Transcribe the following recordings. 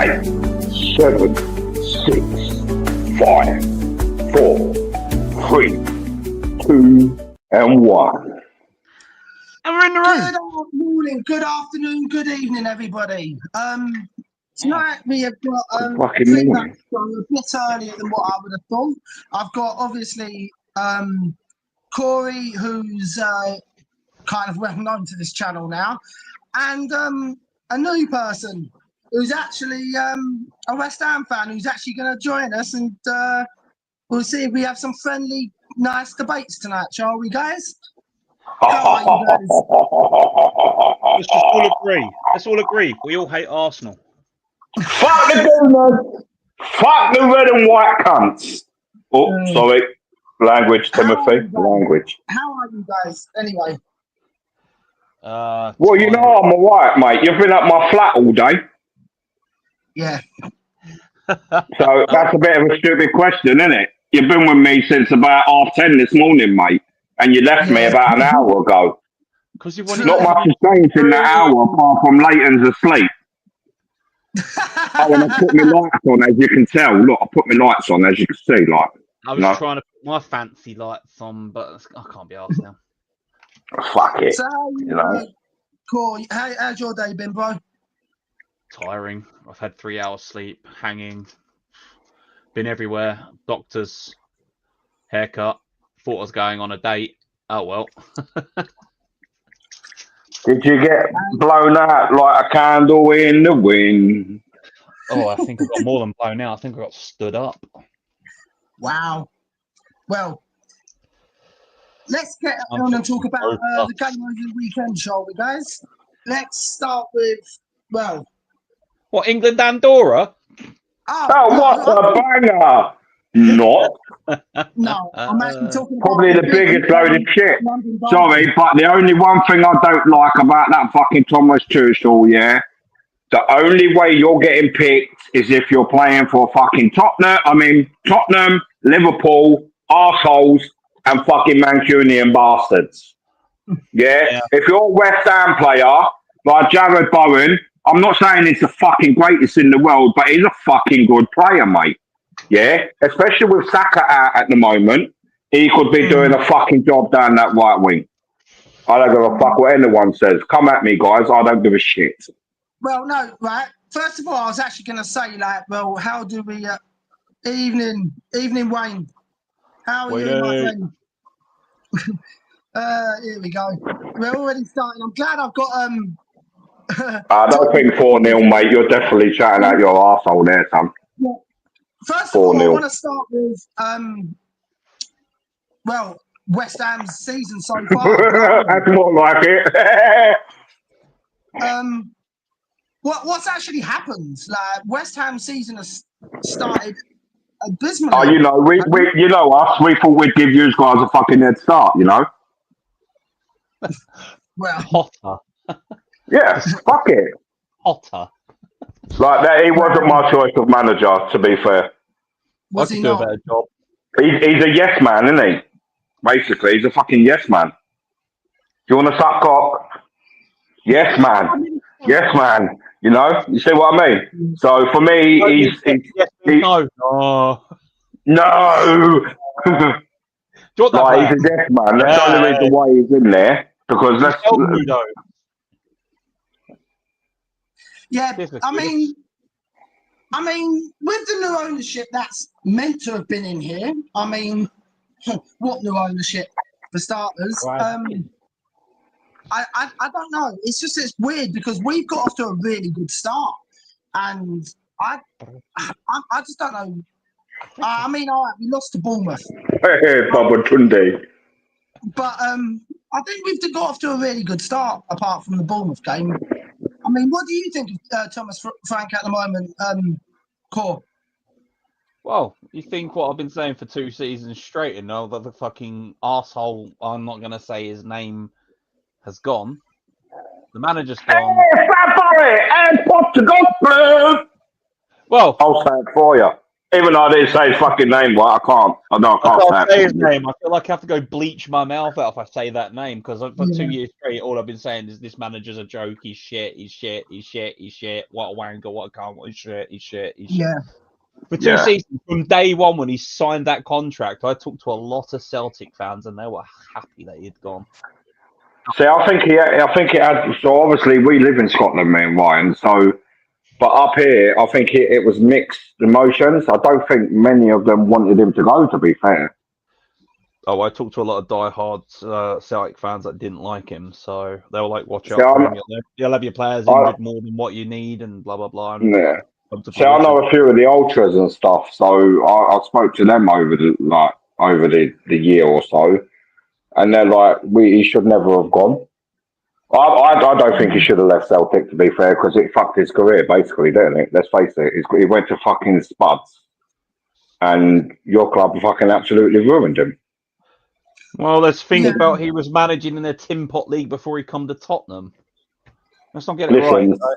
8, 7, 6, 5, 4, 3, 2, and 1. And we're in the room. Good morning, good afternoon, good evening, everybody. Tonight we have got feedback a bit earlier than what I would have thought. I've got obviously Corey, who's kind of well known to this channel now, and a new person who's actually a West Ham fan who's actually going to join us, and we'll see if we have some friendly, nice debates tonight, shall we, guys? How are you guys? Let's just all agree. Let's all agree. We all hate Arsenal. Fuck the Gooners! Fuck the red and white cunts! Oh, sorry. Language, Timothy. Language. How are you guys, anyway? Well, you know I'm alright, mate. You've been at my flat all day. Yeah. So that's a bit of a stupid question, isn't it? You've been with me since about 10:30 this morning, mate. And you left me about an hour ago. Because you wanted Not much has changed in that hour apart from Leighton's asleep. Oh, and I put my lights on, as you can tell. Look, I put my lights on, as you can see. Like, I was trying to put my fancy lights on, but I can't be asked now. Fuck it. So, cool. How's your day been, bro? Tiring. I've had 3 hours sleep, hanging, been everywhere. Doctors, haircut. Thought I was going on a date. Oh well. Did you get blown out like a candle in the wind? Oh, I think I got more than blown out. I think I got stood up. Wow. Well, let's get on and talk about the game over the weekend, shall we, guys? Let's start with, What, England, Andorra? Oh, what a banger! Not. No, I'm actually talking Probably about the biggest load of shit. Sorry, but the only one thing I don't like about that fucking Thomas Tuchel, the only way you're getting picked is if you're playing for fucking Tottenham, Liverpool, arseholes, and fucking Mancunian bastards. Yeah? If you're a West Ham player, like Jared Bowen, I'm not saying he's the fucking greatest in the world, but he's a fucking good player, mate. Yeah? Especially with Saka out at the moment, he could be doing a fucking job down that right wing. I don't give a fuck what anyone says. Come at me, guys. I don't give a shit. Well, no, right. First of all, I was actually going to say, how do we... evening, Wayne. How are you, my friend? Here we go. We're already starting. I'm glad I've got... I don't think 4-0, mate. You're definitely chatting out your arsehole there, son. Yeah. First of all, I want to start with, West Ham's season so far. That's more like it. What's actually happened? Like, West Ham season has started abysmally. Oh, you know, we you know us. We thought we'd give you guys a fucking head start, you know. Well, Hotter. Yeah, fuck it. Hotter. Like that, he wasn't my choice of manager. To be fair, was he not? Do a better job. He's a yes man, isn't he? Basically, he's a fucking yes man. Do you want to suck cock? Yes man. Yes man. You know, you see what I mean? So for me, no. Like, he's a yes man. That's the only reason why he's in there, because that's. Yeah, I mean, with the new ownership that's meant to have been in here, I mean, what new ownership for starters? Right. I don't know. It's weird because we've got off to a really good start, and I just don't know. I mean, all right, we lost to Bournemouth. Hey, Baba Tunde. But I think we've got off to a really good start, apart from the Bournemouth game. I mean, what do you think of Thomas Frank at the moment, Core? Well, you think what I've been saying for 2 seasons straight, and now that the fucking arsehole, I'm not going to say his name, has gone. The manager's gone. Hey, Fabulous and Portugal Blue. Well, I'll say it for you. Even though I didn't say his fucking name, right? I can't. I know I I can't can't say say it. his name. I feel like I have to go bleach my mouth out if I say that name because for Yeah. 2 years straight, all I've been saying is this manager's a joke. He's shit. He's shit. He's shit. He's shit. What a wanker. What a cunt. What he's shit. He's shit. He's shit. Yeah. For 2 Yeah. seasons, from day one when he signed that contract, I talked to a lot of Celtic fans and they were happy that he'd gone. See, I think it had. So obviously, we live in Scotland, me and Ryan. So, but up here, I think it was mixed emotions. I don't think many of them wanted him to go. To be fair. Oh, I talked to a lot of diehard Celtic fans that didn't like him, so they were like, "Watch See, out for him. You'll have your players I- injured more than what you need, and blah blah blah." And Yeah. come to See, I know fruition. a few of the ultras and stuff. So I spoke to them over the year or so, and they're like, he should never have gone. I don't think he should have left Celtic, to be fair, because it fucked his career, basically, didn't it? Let's face it. He went to fucking Spuds, and your club fucking absolutely ruined him. Well, let's think Yeah. about he was managing in the Tin Pot League before he come to Tottenham. Let's not get it Listen, right.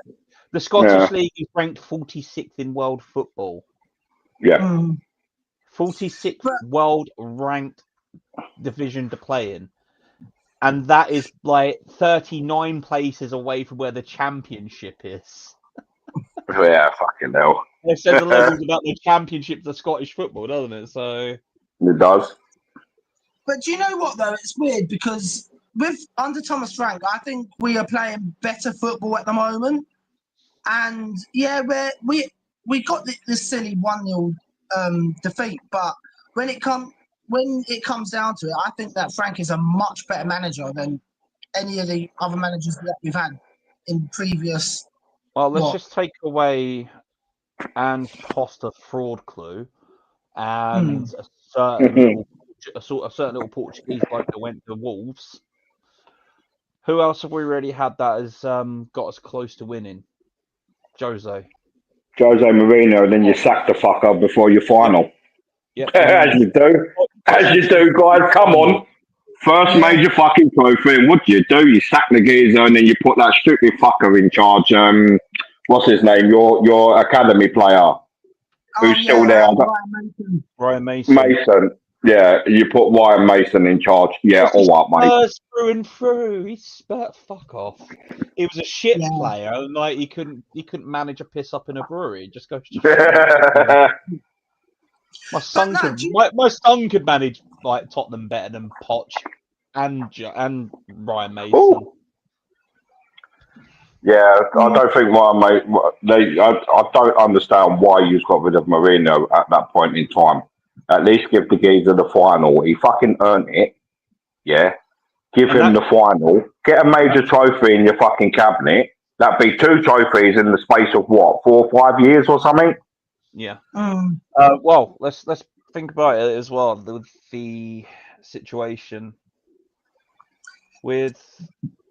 The Scottish Yeah. League is ranked 46th in world football. Yeah. Mm. 46th But- world ranked division to play in. And that is like 39 places away from where the championship is. Yeah, fucking hell. It says a little about the championship of Scottish football, doesn't it? So It does. But do you know what though? It's weird because under Thomas Frank, I think we are playing better football at the moment. And yeah, we got this silly 1-0 defeat, but when it comes down to it, I think that Frank is a much better manager than any of the other managers that we've had in previous. well, let's What? just take away Ange Costa fraud clue and a certain little Portuguese bloke that went to Wolves. Who else have we already had that has got us close to winning? Jose Mourinho, and then you sack the fucker before your final. Yeah. As you do. As you do, guys. Come on. First Yeah. major fucking trophy. And what do? You sack the geezer and then you put that stupid fucker in charge. What's his name? Your academy player who's still there. Ryan Mason. Mason. Yeah, you put Ryan Mason in charge. Yeah, all right, mate. Through and through. He's fuck off. He was a shit Yeah. player, and like he couldn't manage a piss up in a brewery. Just go. My son could manage like Tottenham better than Poch and Ryan Mason. Ooh. Yeah, I don't think I don't understand why you got rid of Mourinho at that point in time. At least give the geezer the final. He fucking earned it. Yeah. Give him the final. Get a major trophy in your fucking cabinet. That'd be 2 trophies in the space of what, 4 or 5 years or something? Yeah. Mm. Well, let's think about it as well with the situation with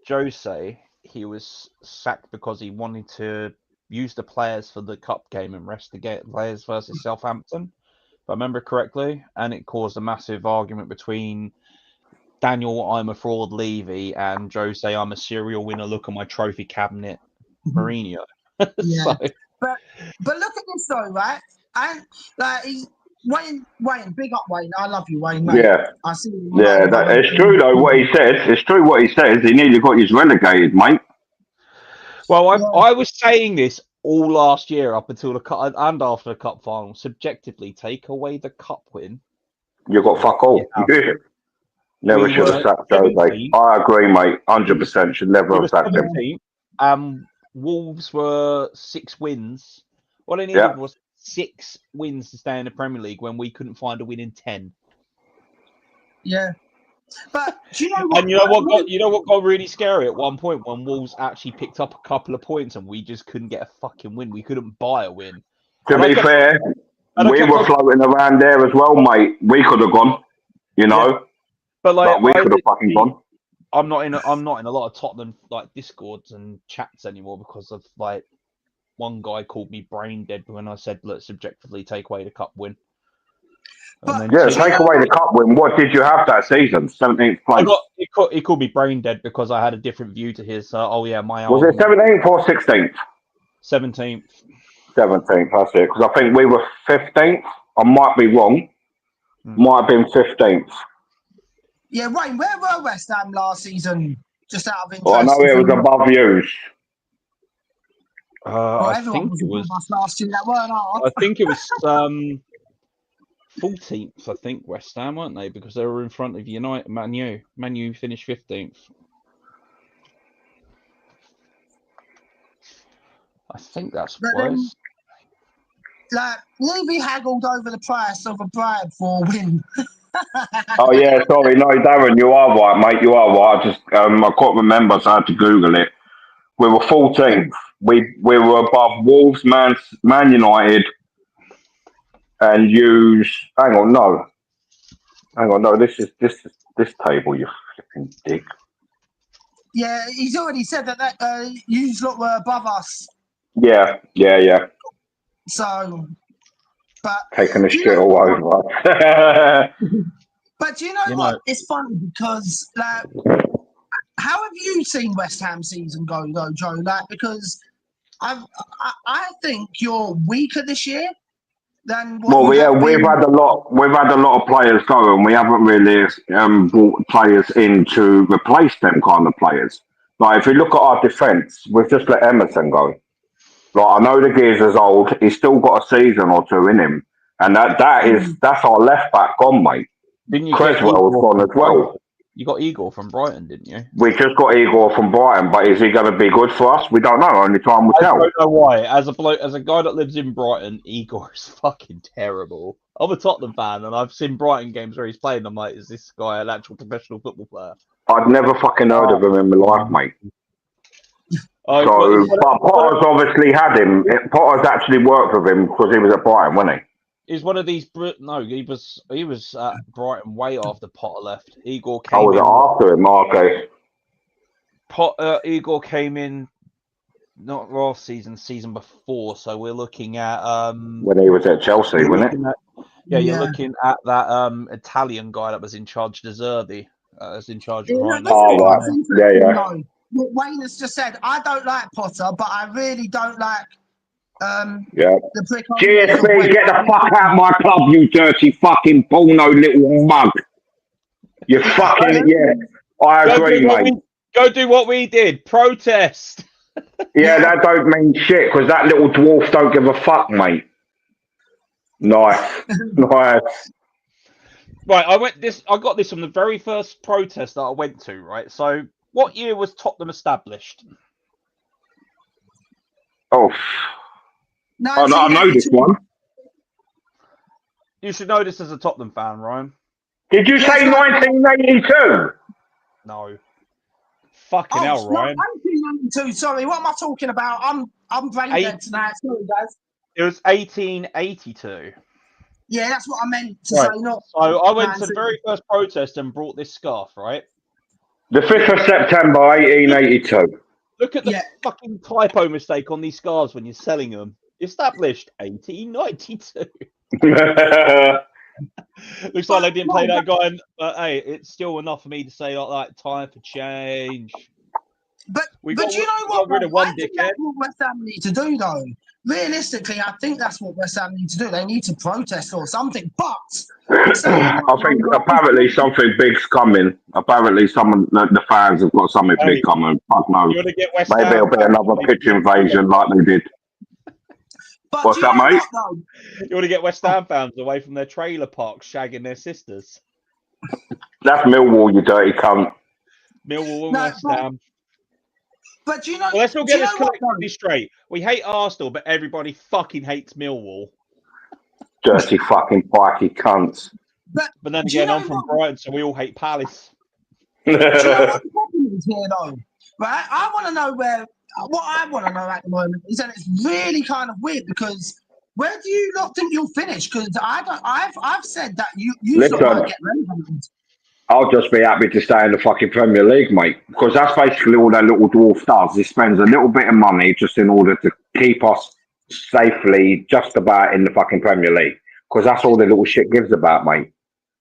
Jose. He was sacked because he wanted to use the players for the cup game and rest the players versus Southampton, if I remember correctly, and it caused a massive argument between Daniel, I'm a fraud, Levy, and Jose, I'm a serial winner. Look at my trophy cabinet, Mourinho. Yeah. So, But look at this though, right? And like Wayne, big up Wayne. I love you, Wayne. Mate. Yeah. I see you. Yeah, it's true though. What he says, it's true. What he says, he nearly got his relegated, mate. well, I was saying this all last year up until the cup and after the cup final. Subjectively, take away the cup win. You got fuck all. Yeah. Never should have sacked Jose. I agree, mate. 100% should never have sacked him. Wolves were 6 wins. All they needed was 6 wins to stay in the Premier League when we couldn't find a win in 10. Yeah. But do you know what? And you know what got really scary at one point when Wolves actually picked up a couple of points and we just couldn't get a fucking win. We couldn't buy a win. To be fair, we were floating around there as well, mate. We could have gone, you know. Yeah. But like we could have fucking gone. I'm not in a lot of Tottenham like discords and chats anymore because of like one guy called me brain dead when I said, look, subjectively take away the cup win. Take away the cup win. What did you have that season? 17th place. He called me brain dead because I had a different view to his. My was it 17th or 16th? 17th. 17th, that's it. Because I think we were 15th. I might be wrong. Might have been 15th. Yeah, Wayne, where were West Ham last season? Just out of interest. Well, I know it was above you. I think it was last year. That weren't ours. I think it was 14th. I think West Ham, weren't they? Because they were in front of United. Man U finished 15th. I think that's what it was. Like, Levy haggled over the price of a bribe for a win. Oh yeah, sorry, no, Darren, you are right, mate. You are right. I just I can't remember, so I had to Google it. We were 14th. We were above Wolves, Man United, and use. Hang on, no. This table, you flipping dick. Yeah, he's already said that you lot were above us. Yeah. So, but taking the shit all over. But do you know what? It's funny because, like, how have you seen West Ham season go though, Joe? Like, because I think you're weaker this year than what we've had a lot of players go, and we haven't really brought players in to replace them kind of players. Like, if you look at our defence, we've just let Emerson go. Like, I know the geezer's old, he's still got a season or two in him, and that's our left back gone, mate. Didn't you Creswell's gone as well. You got Igor from Brighton, didn't you? We just got Igor from Brighton, but is he going to be good for us? We don't know. Only time will tell. I don't know why. As a guy that lives in Brighton, Igor is fucking terrible. I'm a Tottenham fan, and I've seen Brighton games where he's playing. I'm like, is this guy an actual professional football player? I'd never fucking heard of him in my life, mate. But Potter's obviously had him. Potter's actually worked with him because he was at Brighton, wasn't he? He's one of these. No, he was at Brighton way after Potter left. Igor came. Was it after him? Okay. Igor came in, not last season before. So we're looking at when he was at Chelsea, wasn't it? You're looking at that Italian guy that was in charge, De Zerbi, is in charge of Brighton. Right. Yeah. What Wayne has just said, I don't like Potter, but I really don't like the prick. GSP, get the fuck out of my club, you dirty fucking porno little mug. You fucking I agree, mate. Go do what we did. Protest. Yeah, that don't mean shit because that little dwarf don't give a fuck, mate. Nice. Right, I got this from the very first protest that I went to, right? So what year was Tottenham established? Oh. I know this one. You should know this as a Tottenham fan, Ryan. Did you say 1982? No. Fucking hell, Ryan. 1992. Sorry, what am I talking about? I'm brain dead tonight. Sorry, guys. It was 1882. Yeah, that's what I meant to say. Not. So I went to the very first protest and brought this scarf, right? The 5th of September, 1882. Look at the fucking typo mistake on these scarves when you're selling them. Established 1892. Looks like they didn't play that guy, but hey, it's still enough for me to say like time for change. But you know what? I think that's what West Ham need to do, though. Realistically, I think that's what West Ham need to do. They need to protest or something. But I think apparently something big's coming. Apparently, the fans have got something big coming. Fuck knows. Maybe it'll be another pitch invasion like they did. But what's that, mate? You want to get West Ham fans away from their trailer parks shagging their sisters? That's Millwall, you dirty cunt. Millwall and West Ham. But you know, let's all get this collectively straight. We hate Arsenal, but everybody fucking hates Millwall. Dirty fucking pikey cunts. But then again, I'm from Brighton, so we all hate Palace. Do you know what the problem is here, though? Right? I want to know what I want to know at the moment is that it's really kind of weird because where do you not think you'll finish? Because I've said that you might get relegated. I'll just be happy to stay in the fucking Premier League, mate, because that's basically all that little dwarf does. He spends a little bit of money just in order to keep us safely just about in the fucking Premier League, because that's all the little shit gives about, mate.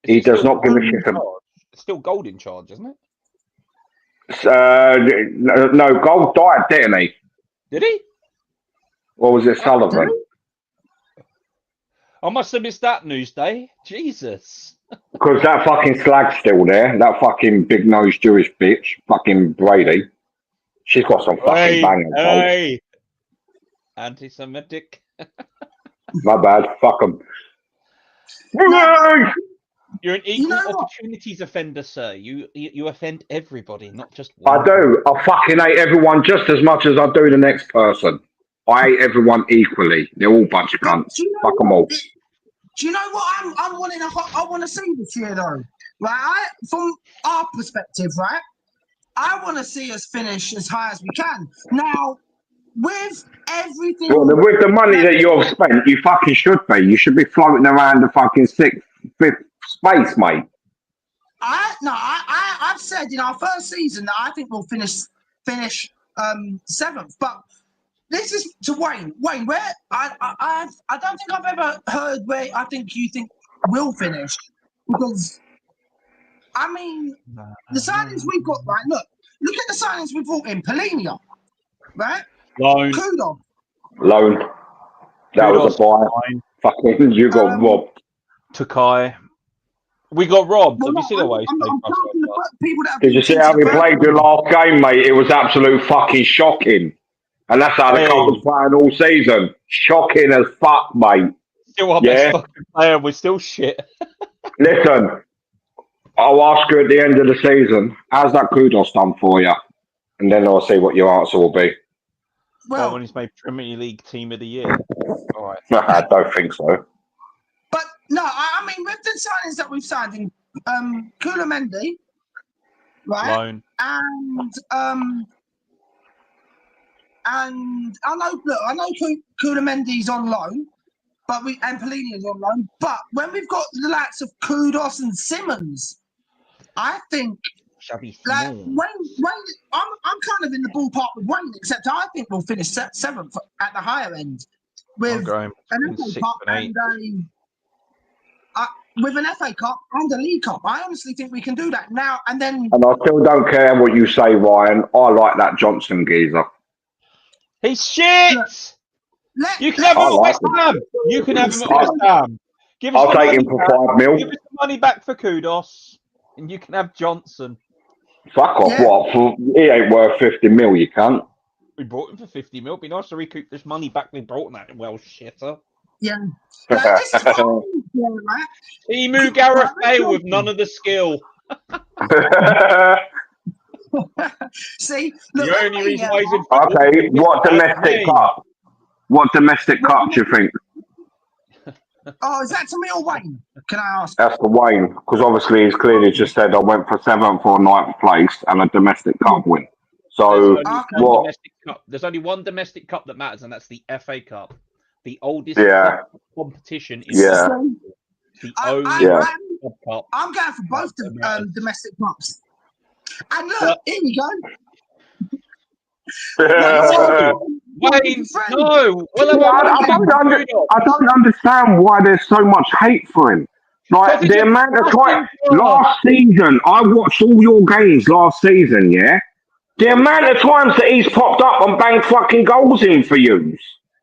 He does not give a shit about. It's still Gold in charge, isn't it? No, Gold died, didn't he? Did he? Or was it Sullivan? I must have missed that news day. Jesus. Because that fucking slag's still there. That fucking big nosed Jewish bitch, fucking Brady. She's got some fucking bangers. Hey. Anti-Semitic. My bad. Fuck them. You're an equal know what? opportunities offender, sir. You offend everybody, not just one. I do. I fucking hate everyone just as much as I do the next person. I hate everyone equally. They're all bunch of cunts. Fuck them all. Do you know what I want to see this year though? Right, from our perspective, right? I want to see us finish as high as we can. Now, with everything, Well, with the money that you've spent, you fucking should be. You should be floating around the fucking 6th, 5th space, mate. I've said in our first season that I think we'll finish 7th, but this is to Wayne. Wayne, where I don't think I've ever heard where I think you think we'll finish, because I mean the signings we've got, right? Look at the signings we brought in. Polina, right? Loan. Kudos. Loan. That was a buy. Fucking, you got robbed. Takai. We got robbed. Well, Have you seen the way? Did you see how we played the last game, mate? It was absolute fucking shocking. And that's how the club was playing all season. Shocking as fuck, mate. Still our best fucking player. We're still shit. Listen, I'll ask you at the end of the season, how's that kudos done for you? And then I'll see what your answer will be. Well, when he's made Premier League Team of the Year. All right. I don't think so. But no, I mean, with the signings that we've signed in Koulibaly, right? Loan. And I know Koulibaly's on loan, and Polinia's on loan. But when we've got the likes of Kudos and Simmons, I think like Wayne, I'm kind of in the ballpark with Wayne, except I think we'll finish 7th at the higher end with an FA Cup with an FA Cup and a League Cup. I honestly think we can do that now and then. And I still don't care what you say, Ryan. I like that Johnson geezer. He's shit. You can have him at West Ham. You can have him at West Ham. I'll take him for $5 million. Give us the money back for Kudos, and you can have Johnson. Fuck off! Yeah. What? He ain't worth 50 mil. You can't. We brought him for 50 mil. It'd be nice to recoup this money back we brought that well shitter. Yeah. This is what Emu Gareth Bale with none of the skill. See, look, the only reason why he's okay. What domestic cup? What domestic cup do you think? Oh, is that to me or Wayne? Can I ask? That's for Wayne, because obviously he's clearly just said I went for 7th or 9th place and a domestic cup win. So there's only one domestic cup that matters, and that's the FA Cup, the oldest competition. In the only cup. I'm going for both the domestic cups. And look, here we go. Wayne, no. Well, I don't understand why there's so much hate for him. Like the amount of time last season, I watched all your games last season. Yeah, the amount of times that he's popped up and banged fucking goals in for you.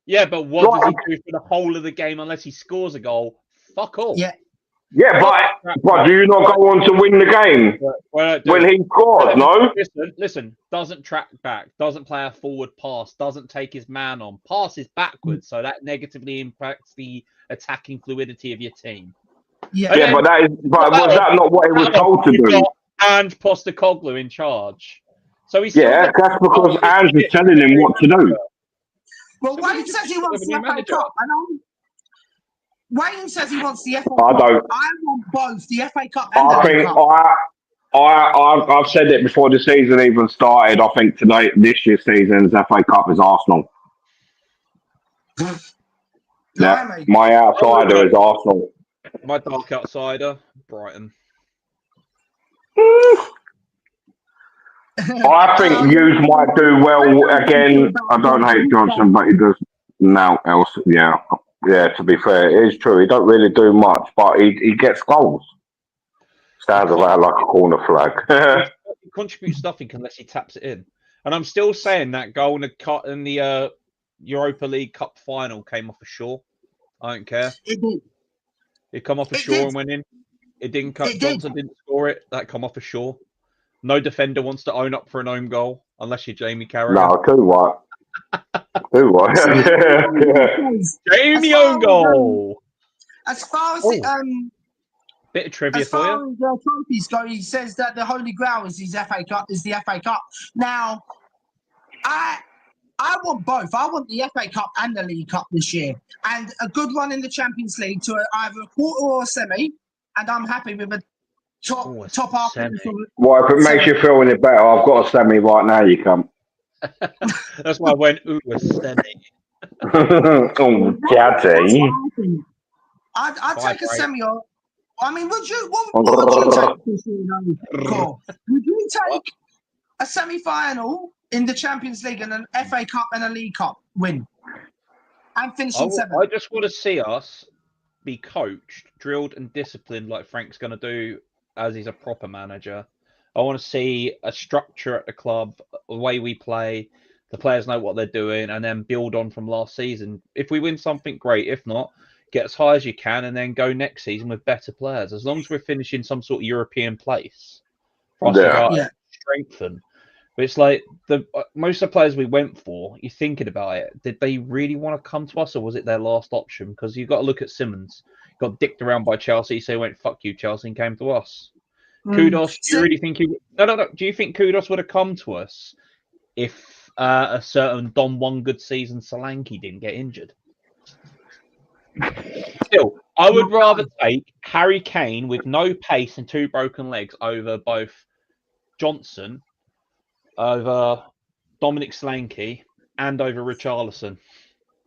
Yeah, but what does he do for the whole of the game unless he scores a goal? Fuck all. Yeah, but do you not go on to win the game when he scores? No. Listen. Doesn't track back. Doesn't play a forward pass. Doesn't take his man on. Passes backwards, so that negatively impacts the attacking fluidity of your team. Yeah, but was that not what he was told to do? And Postecoglou in charge. So he's that's because Ange was telling him what to do. Well, Wayne says he wants the FA Cup. Wayne says he wants the FA Cup. I don't. I want both the FA Cup and the FA Cup. I've said it before the season even started. I think this year's season's FA Cup is Arsenal. Yeah, my outsider is Arsenal. My dark outsider, Brighton. I think Hughes might do well again. I don't hate Johnson, but he does now else. Yeah, to be fair, it is true. He don't really do much, but he gets goals. Stands around like a corner flag. He contributes nothing unless he taps it in. And I'm still saying that goal in the Europa League Cup final came off a Shaw. I don't care. It did. It come off a It shore did. and went in. It didn't cut. It did. Johnson didn't score it. That come off a shore. No defender wants to own up for an own goal unless you're Jamie Carragher. No, I tell you what. Too what? Jamie own goal. As far as Bit of trivia as for far you. as trophies go, he says that the Holy Grail is his FA Cup. Is the FA Cup. Now, I want both. I want the FA Cup and the League Cup this year, and a good run in the Champions League to either a quarter or a semi. And I'm happy with a top half. Well, if it makes you feel any better, I've got a semi right now. You come. That's why I went. Ooh, a semi. Oh, daddy. I'd take a semi. Or I mean, would you? What would you take this year? Cool. Would you take a semi-final in the Champions League and an FA Cup and a League Cup win and finishing seventh? I just want to see us be coached, drilled, and disciplined like Frank's going to do as he's a proper manager. I want to see a structure at the club, the way we play, the players know what they're doing, and then build on from last season. If we win something, great. If not, get as high as you can and then go next season with better players. As long as we're finishing some sort of European place for us to strengthen. But it's like most of the players we went for, you're thinking about it, did they really want to come to us or was it their last option? Because you've got to look at Simmons. Got dicked around by Chelsea, so he went, fuck you, Chelsea, and came to us. Kudus, do you really think No. Do you think Kudus would have come to us if a certain Don one good season Solanke didn't get injured? Still, I would rather take Harry Kane with no pace and 2 broken legs over both Johnson, over Dominic Solanke, and over Richarlison.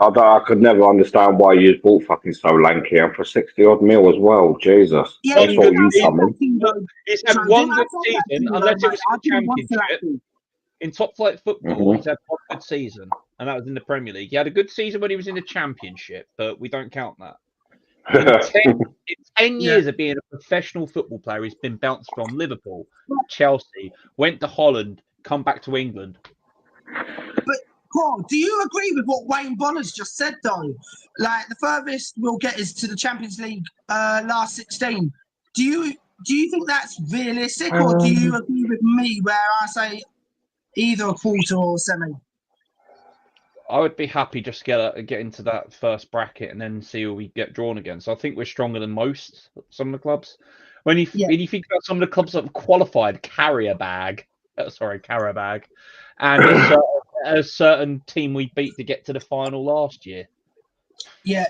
I could never understand why you bought fucking Solanke and for 60-odd mil as well. Jesus. Yeah, I thought you coming. He's had one good season, unless it was in the Championship. In top flight football, he's had one good season, and that was in the Premier League. He had a good season when he was in the Championship, but we don't count that. In 10 years of being a professional football player, he's been bounced from Liverpool, Chelsea, went to Holland, come back to England. But Paul, do you agree with what Wayne Bonner's just said, though? Like, the furthest we'll get is to the Champions League last 16. Do you think that's realistic, or do you agree with me where I say either a quarter or a semi? I would be happy just get into that first bracket and then see who we get drawn against. So I think we're stronger than some of the clubs. When you think about some of the clubs that have qualified, Qarabag, and a certain team we beat to get to the final last year. Yeah.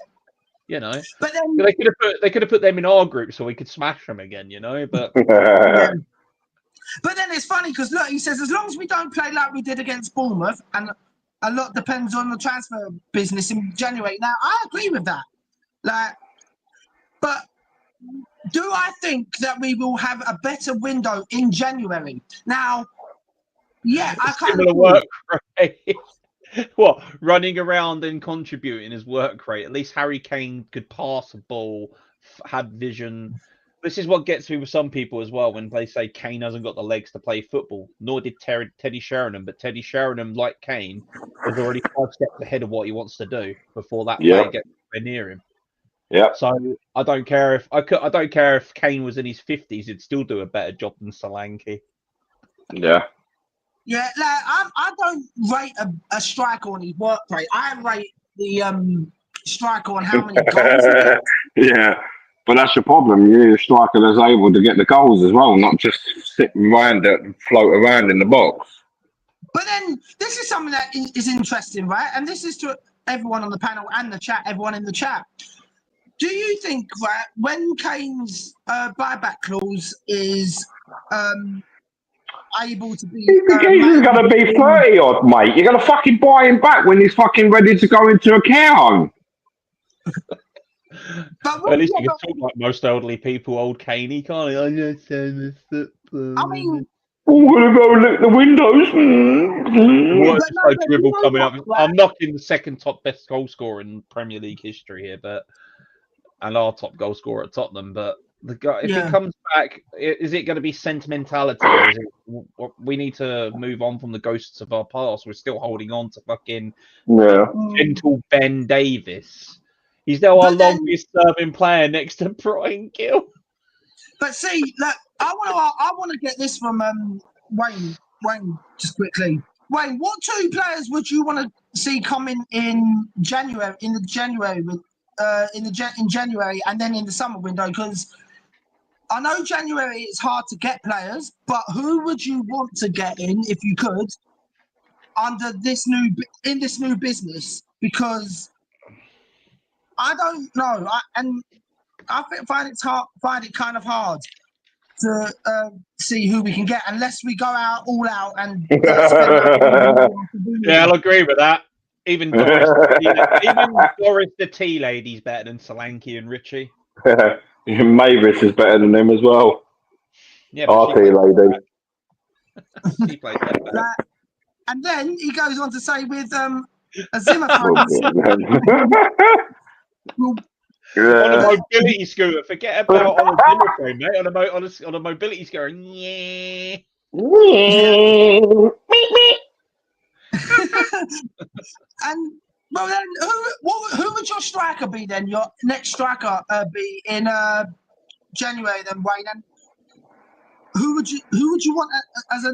You know, but then they could have put them in our group so we could smash them again. You know, but. Yeah. But then it's funny because look, he says as long as we don't play like we did against Bournemouth, and a lot depends on the transfer business in January. Now I agree with that. Like, but do I think that we will have a better window in January? Now, yeah, I kind of work rate. What, running around and contributing is work rate. At least Harry Kane could pass a ball, had vision. This is what gets me with some people as well when they say Kane hasn't got the legs to play football. Nor did Teddy Sheringham, but Teddy Sheringham, like Kane, is already 5 steps ahead of what he wants to do before that play gets near him. Yeah. So I don't care if Kane was in his 50s, he'd still do a better job than Solanke. Yeah. Yeah, like I don't rate a striker on his work rate. I rate the striker on how many goals he gets. Yeah. But that's your problem. You're a striker that's able to get the goals as well, not just sit around and float around in the box. But then this is something that is interesting, right? And this is to everyone on the panel and the chat, everyone in the chat. Do you think, right, when Kane's buyback clause is able to be... He's going to be 30-odd, mate. You're going to fucking buy him back when he's fucking ready to go into a care home. But at least you can talk like most elderly people, old Caney, can't he? I mean, I'm going to go lick the windows. What's dribble coming up? I'm knocking the second top best goal scorer in Premier League history here, and our top goal scorer at Tottenham. But the guy, if he comes back, is it going to be sentimentality, or is it we need to move on from the ghosts of our past? We're still holding on to fucking gentle Ben Davis. He's now our But then- longest serving player next to Brian Gill. But see, look, I want to get this from Wayne. Wayne, just quickly. Wayne, what 2 players would you want to see coming in January? In January, and then in the summer window? Because I know January is hard to get players, but who would you want to get in if you could under this new business? Because I don't know, I find it kind of hard to see who we can get unless we go all out and Yeah, I'll agree with that. Even Doris, Doris the tea lady's better than Solanke and Richie. Mavis is better than him as well. Yeah, RT lady. She played better. And then he goes on to say with a Zimmer On a mobility scooter, forget about on a Zimmer frame, mate. On a mobility scooter, yeah. And well, then who would your striker be then? Your next striker be in January then, Wayne? And who would you want as a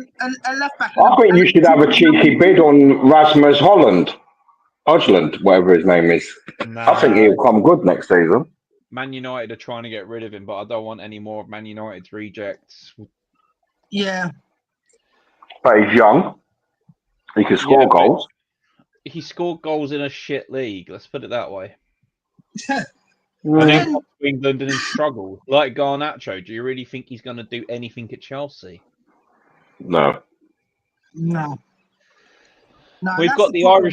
left back? I think you should have a cheeky bid on Rasmus Højlund, whatever his name is. Nah. I think he'll come good next season. Man United are trying to get rid of him, but I don't want any more of Man United's rejects. Yeah. But he's young. He can score goals. He scored goals in a shit league. Let's put it that way. And Then- then got to England and he struggled. Like Garnacho, do you really think he's going to do anything at Chelsea? No. No. We've that's got the problem.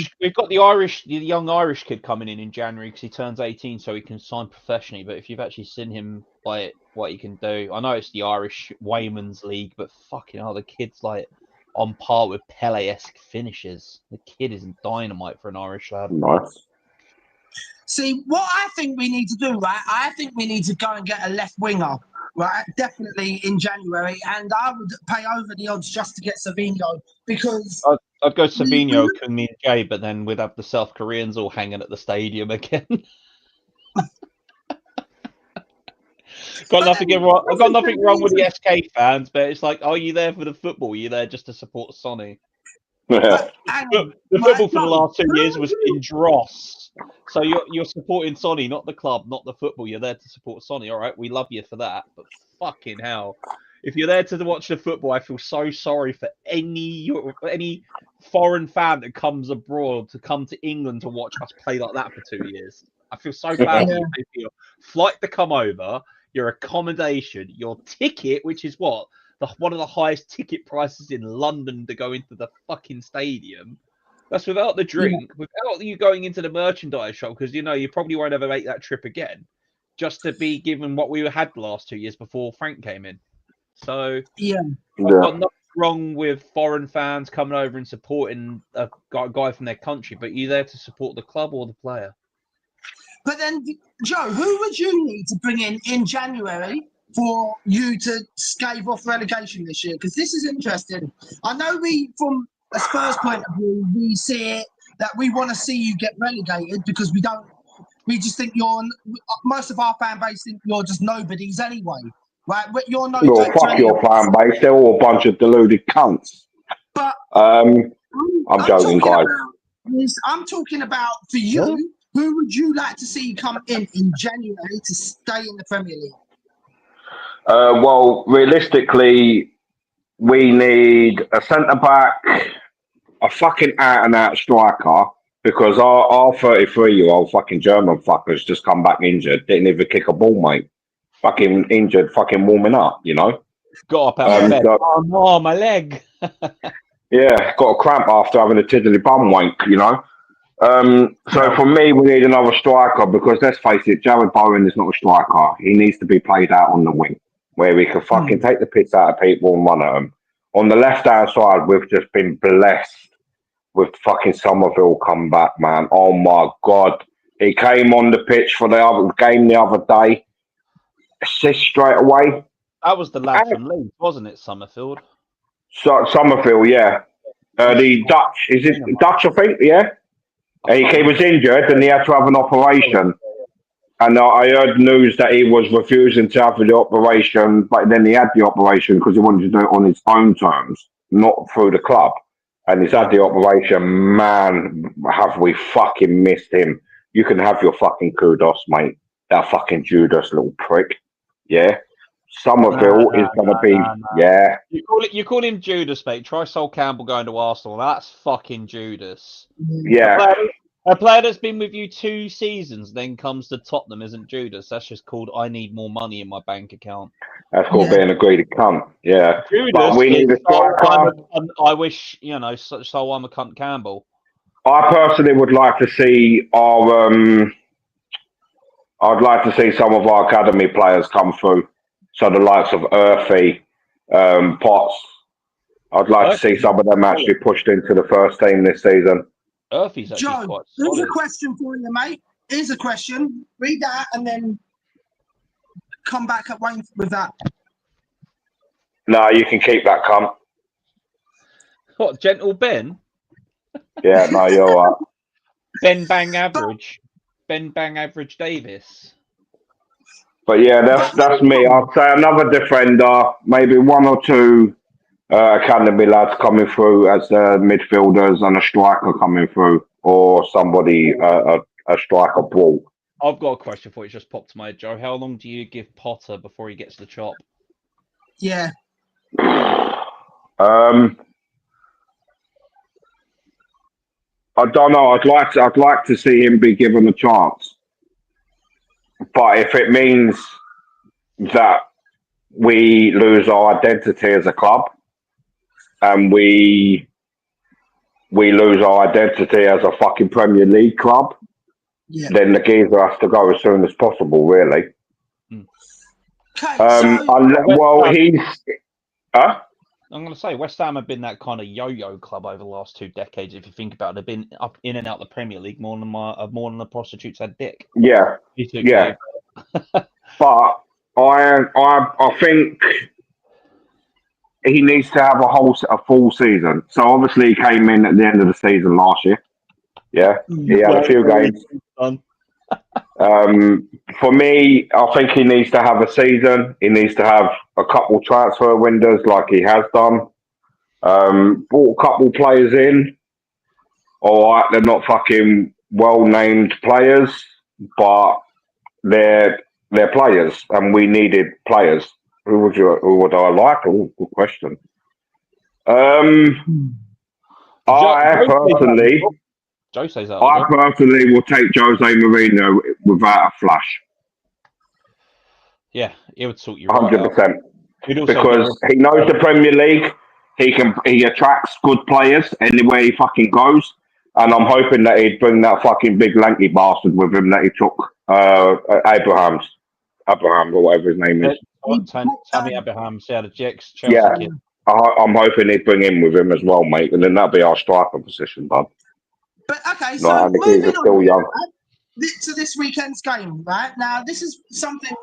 young Irish kid coming in January because he turns 18, so he can sign professionally. But if you've actually seen him, like what he can do, I know it's the Irish Wayman's League, but fucking hell, the kid's like on par with Pele-esque finishes. The kid is dynamite for an Irish lad. Nice. See, what I think we need to do, right? I think we need to go and get a left winger, right? Definitely in January, and I would pay over the odds just to get Savinho because. I'd go Savinho, Kung-min Jae, but then we'd have the South Koreans all hanging at the stadium again. I've got nothing wrong with the SK fans, but it's like, are you there for the football? Are you there just to support Sonny? The football for the last 2 years was in dross. So you're supporting Sonny, not the club, not the football. You're there to support Sonny. All right, we love you for that, but fucking hell. If you're there to watch the football, I feel so sorry for any foreign fan that comes abroad to come to England to watch us play like that for 2 years. I feel so bad for your flight to come over, your accommodation, your ticket, which is what? One of the highest ticket prices in London to go into the fucking stadium. That's without the drink, without you going into the merchandise shop, because you probably won't ever make that trip again, just to be given what we had the last 2 years before Frank came in. So I've got nothing wrong with foreign fans coming over and supporting a guy from their country, but you're there to support the club or the player. But then, Joe, who would you need to bring in January for you to stave off relegation this year? Because this is interesting. I know from a Spurs point of view, we see it that we want to see you get relegated because we just think most of our fan base think you're just nobodies anyway. Right, you're no. Fuck your fan base. They're all a bunch of deluded cunts. But I'm joking, guys. I'm talking about for you. Yeah. Who would you like to see come in January to stay in the Premier League? Well, realistically, we need a centre back, a fucking out and out striker, because our 33-year-old fucking German fuckers just come back injured. Didn't even kick a ball, mate. Fucking injured, fucking warming up, Got up out of bed. Oh no, my leg. Yeah, got a cramp after having a tiddly bum wank, So for me, we need another striker because let's face it, Jared Bowen is not a striker. He needs to be played out on the wing where we can fucking take the piss out of people and run at them. On the left-hand side, we've just been blessed with fucking Somerville come back, man. Oh my God. He came on the pitch for the other game the other day. Assist straight away. That was the lad from Leeds, wasn't it, Summerfield? Summerfield, yeah. The Dutch, is it Dutch, I think, yeah? He was injured and he had to have an operation. And I heard news that he was refusing to have the operation, but then he had the operation because he wanted to do it on his own terms, not through the club. And he's had the operation. Man, have we fucking missed him. You can have your fucking kudos, mate. That fucking Judas little prick. Yeah. Somerville is going to be, yeah. You call him Judas, mate. Try Sol Campbell going to Arsenal. That's fucking Judas. Yeah. A player that's been with you 2 seasons, then comes to Tottenham, isn't Judas. That's just called I need more money in my bank account. That's called being a greedy cunt. Yeah. Judas but we need a striker. I wish, you know, so I'm a cunt Campbell. I personally would like to see I'd like to see some of our academy players come through. So the likes of Earthy, Potts. I'd like to see some of them actually pushed into the first team this season. Earthy's actually Joe, quite here's solid. a question for you, mate. Here's a question. Read that and then come back at Wayne with that. No, you can keep that cunt. What, Gentle Ben? Yeah, no, you're right. Ben Bang Average. Ben Bang Average Davis. But yeah, that's me. I'd say another defender, maybe 1 or 2 academy lads coming through as midfielders and a striker coming through, or somebody a striker ball. I've got a question for you. It just popped to my head, Joe. How long do you give Potter before he gets the chop? Yeah. I don't know. I'd like to see him be given a chance, but if it means that we lose our identity as a club and we lose our identity as a fucking Premier League club, then the geezer has to go as soon as possible, really. Okay, he's. Huh? I'm going to say West Ham have been that kind of yo-yo club over the last 2 decades. If you think about it, they've been up in and out the Premier League more than the prostitutes had dick. Yeah, yeah. But I think he needs to have a full season. So obviously he came in at the end of the season last year. Yeah, he had a few games. For me, I think he needs to have a season. He needs to have a couple transfer windows like he has done. Brought a couple players in. All right, they're not fucking well-named players, but they're players, and we needed players. Who would I like? Oh, good question. I personally will take Jose Mourinho without a flash. Yeah, it would sort you 100%. Because he knows the Premier League. He attracts good players anywhere he fucking goes. And I'm hoping that he'd bring that fucking big lanky bastard with him that he took Abraham or whatever his name is. Tammy Abraham, the Chelsea kid. I'm hoping he'd bring him with him as well, mate, and then that'd be our striker position, bud. But okay, so moving on still young. To this weekend's game, right? Now, this is something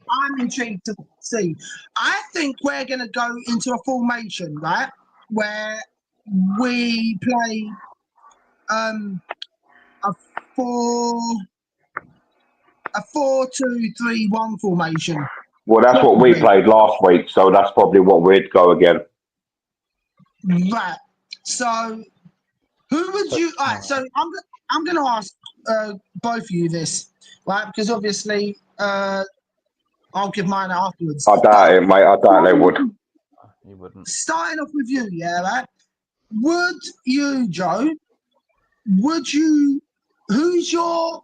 I'm intrigued to see. I think we're going to go into a formation, right, where we play a 4-2-3-1 formation. Well, that's what we played last week, so that's probably what we'd go again. Right. So, who would you? All right. So I'm going to ask both of you this, right? Because obviously, I'll give mine afterwards. I doubt it, mate. I doubt they would. You wouldn't. Starting off with you, yeah, right? Would you, Joe? Who's your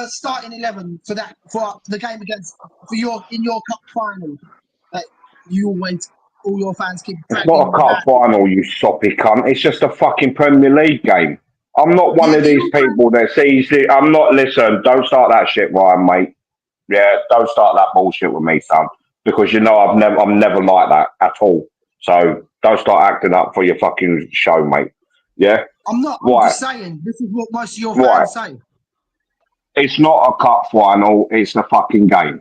starting 11 for the game in your cup final? Like you always, all your fans keep. It's not a cup final, you soppy cunt. It's just a fucking Premier League game. I'm not one of these people that sees it. I'm not. Listen, don't start that shit, Ryan, mate. Yeah, don't start that bullshit with me, son. Because you know I'm never like that at all. So don't start acting up for your fucking show, mate. Yeah. I'm not. I'm just saying. This is what most of your fans say. It's not a cup final. It's a fucking game,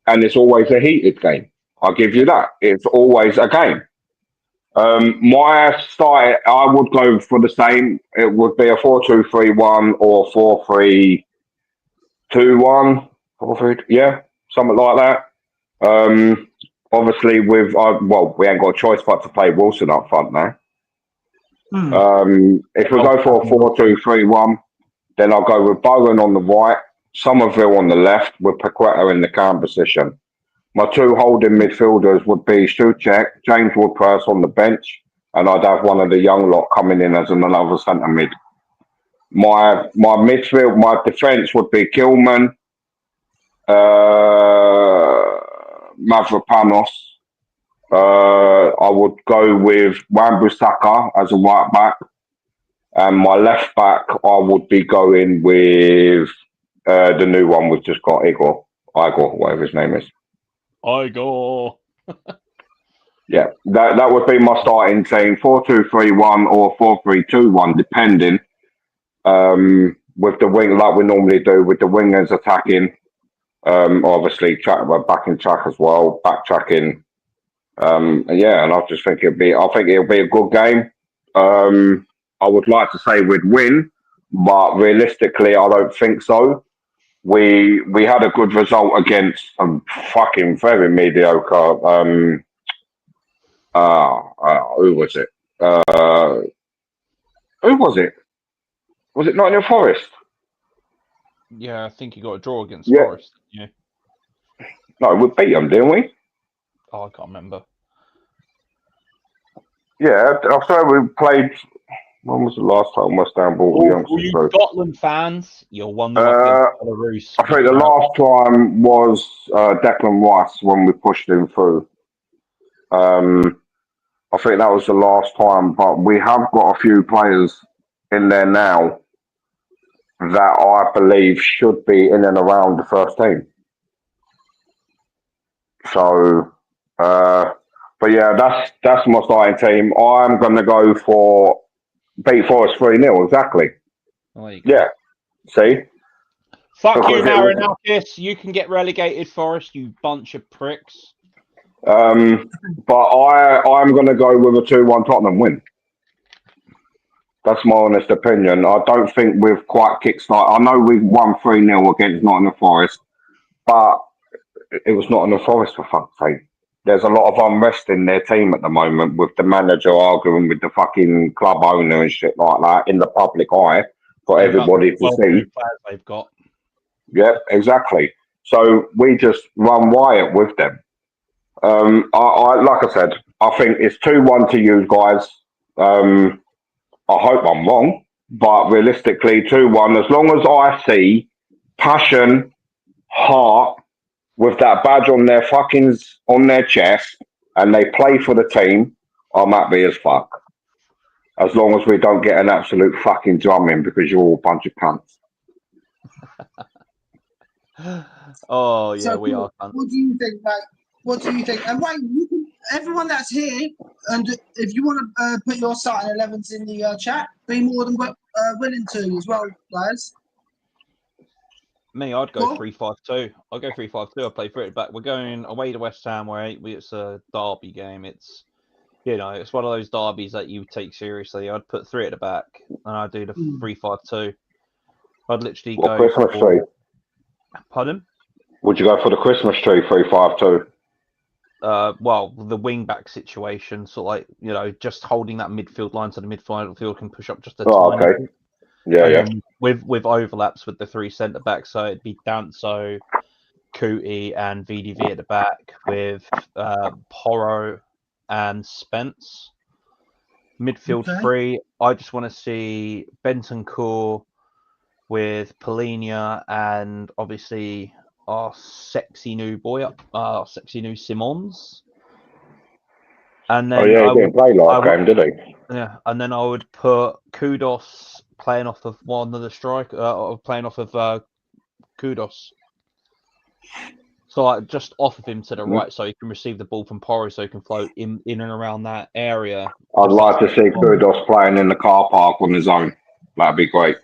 and it's always a heated game. I'll give you that. It's always a game. My style, I would go for the same. It would be a 4-2-3-1 or 4-3-2-1, Yeah, something like that. Obviously, we ain't got a choice but to play Wilson up front now. If we go for a 4-2-3-1, then I'll go with Bowen on the right, Somerville on the left, with Paqueta in the cam position. My two holding midfielders would be Souček, James Wood-Purse on the bench, and I'd have one of the young lot coming in as another centre mid. My midfield, my defence would be Gilman, Mavropanos. I would go with Wan-Bissaka as a right back, and my left back I would be going with the new one we've just got, Igor, whatever his name is. Igor. Yeah, that would be my starting team: 4-2-3-1 or 4-3-2-1, depending. With the wing, like we normally do, with the wingers attacking. Obviously, back in track as well, backtracking. And I just think it'll be a good game. I would like to say we'd win, but realistically, I don't think so. We had a good result against a fucking very mediocre. Who was it? Who was it? Was it Nottingham Forest? Yeah, I think you got a draw against Forest. Yeah. No, we beat them, didn't we? Oh, I can't remember. Yeah, I thought we played. When was the last time West Ham bought the youngsters? You Scotland fans, you're one up Belarus. I think the last time was Declan Rice when we pushed him through. I think that was the last time, but we have got a few players in there now that I believe should be in and around the first team. So, but yeah, that's my starting team. I'm going to go for beat Forest 3-0, exactly. Yeah, see? Fuck you, Marinakis. You can get relegated, Forest, you bunch of pricks. But I'm going to go with a 2-1 Tottenham win. That's my honest opinion. I don't think we've quite kickstarted. I know we won 3-0 against Nottingham Forest, but it was Nottingham Forest, for fuck's sake. There's a lot of unrest in their team at the moment, with the manager arguing with the fucking club owner and shit like that in the public eye for everybody to see. They've got. Yeah, exactly. So we just run riot with them. Like I said, I think it's 2-1 to you guys. I hope I'm wrong, but realistically, 2-1. As long as I see passion, heart, with that badge on their chest, and they play for the team, I'm happy as fuck. As long as we don't get an absolute fucking drumming because you're all a bunch of cunts. Oh yeah, so, we are cunts. What do you think, mate? What do you think? And wait, everyone that's here, and if you want to put your starting 11s in the chat, be more than willing to as well, guys. Me, I'd go 3-5-2. I'll go 3-5-2. I'll play for it back. We're going away to West Ham, where it's a derby game. It's, it's one of those derbies that you take seriously. I'd put 3 at the back, and I'd do the 3-5-2. I'd literally go Christmas tree. Pardon? Would you go for the Christmas tree 3-5-2? Well, the wing back situation, sort of just holding that midfield line so the midfield can push up just a tiny bit. Yeah. With overlaps with the 3 centre backs, so it'd be Danso, Kuti, and VDV at the back, with Porro and Spence. Midfield 3, I just want to see Bentancur with Polinia and obviously our sexy new Simons. And then he didn't play last game, did he? Yeah, and then I would put Kudos playing off of one of the striker, playing off of Kudos. So just off of him to the right, so he can receive the ball from Porro, so he can float in and around that area. I'd like to see Kudos playing in the car park on his own. That'd be great.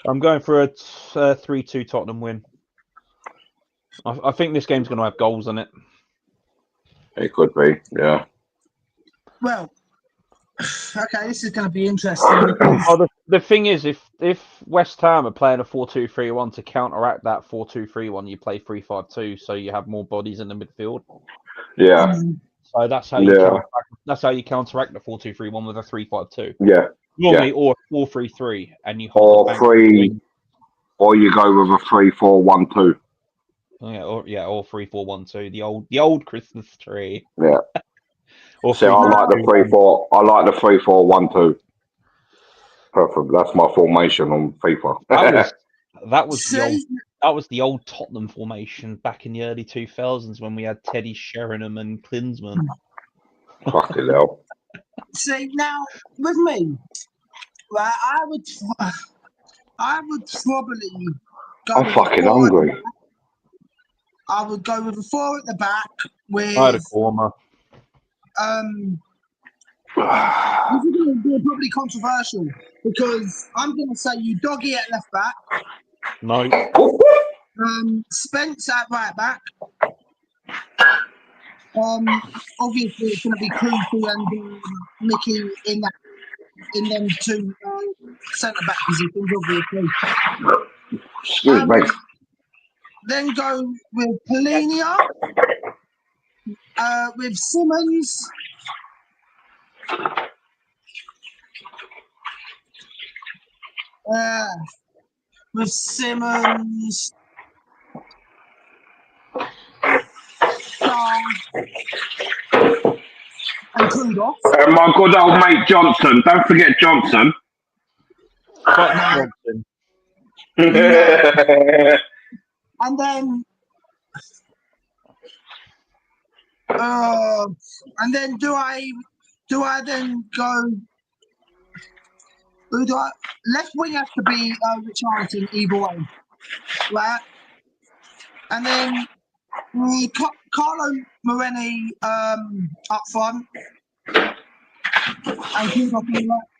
I'm going for a 3-2 Tottenham win. I think this game's going to have goals in it. It could be, yeah. Well, okay, this is going to be interesting. the thing is, if West Ham are playing a 4-2-3-1 to counteract that 4-2-3-1, you play 3-5-2, so you have more bodies in the midfield. Yeah. So that's how you counteract the 4-2-3-1 with a 3-5-2. Yeah. Normally, or 4-3-3, and you hold Or three, or you go with a 3-4-1-2. or 3-4-1-2. The old Christmas tree. Yeah. Or So I like the 3-4. I like the 3-4-1-2. Perfect. That's my formation on FIFA. That was the old Tottenham formation back in the early 2000s when we had Teddy Sheringham and Klinsmann. Fucking hell. See, now with me, right, I would probably go. I'm fucking hungry. I would go with a 4 at the back with. I had a Korma. This is going to be probably controversial because I'm going to say you Doggy at left back. No. Spence at right back. Obviously it's going to be Creepy and Mickey in them two centre back positions, obviously. Excuse me. Then go with Polinia, with Simmons. With Simmons, and Kudus. And my good old mate Johnson. Don't forget Johnson. Johnson. And then do I then go? Who do I? Left wing has to be Richarlison either way, right? And then Carlo Moreni up front, and Kudus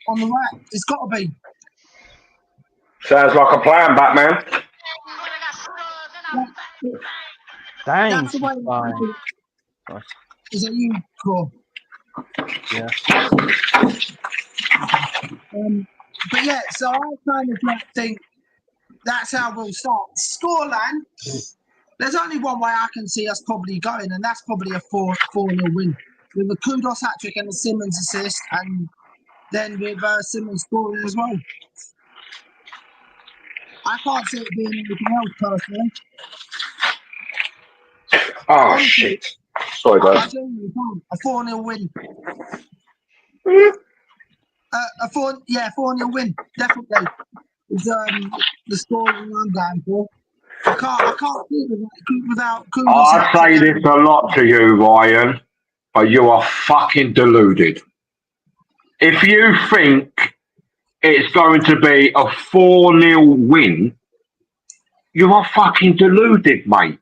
on the right. It's got to be. Sounds like a plan, Batman. Dang. That's the way. Is that you, Cor? Yeah. But yeah, so I kind of think that's how we'll start. Scoreline, there's only one way I can see us probably going, and that's probably a 4-0 win. With a Kudus hat-trick and a Simmons assist, and then with Simmons scoring as well. I can't see it being anything else, personally. Oh, shit. Sorry, guys. A 4-0 win. A 4-0 win, definitely. Is the score I'm going for. I can't see it without Kudus. I say this a lot to you, Ryan, but you are fucking deluded. If you think it's going to be a 4-0 win, you are fucking deluded, mate.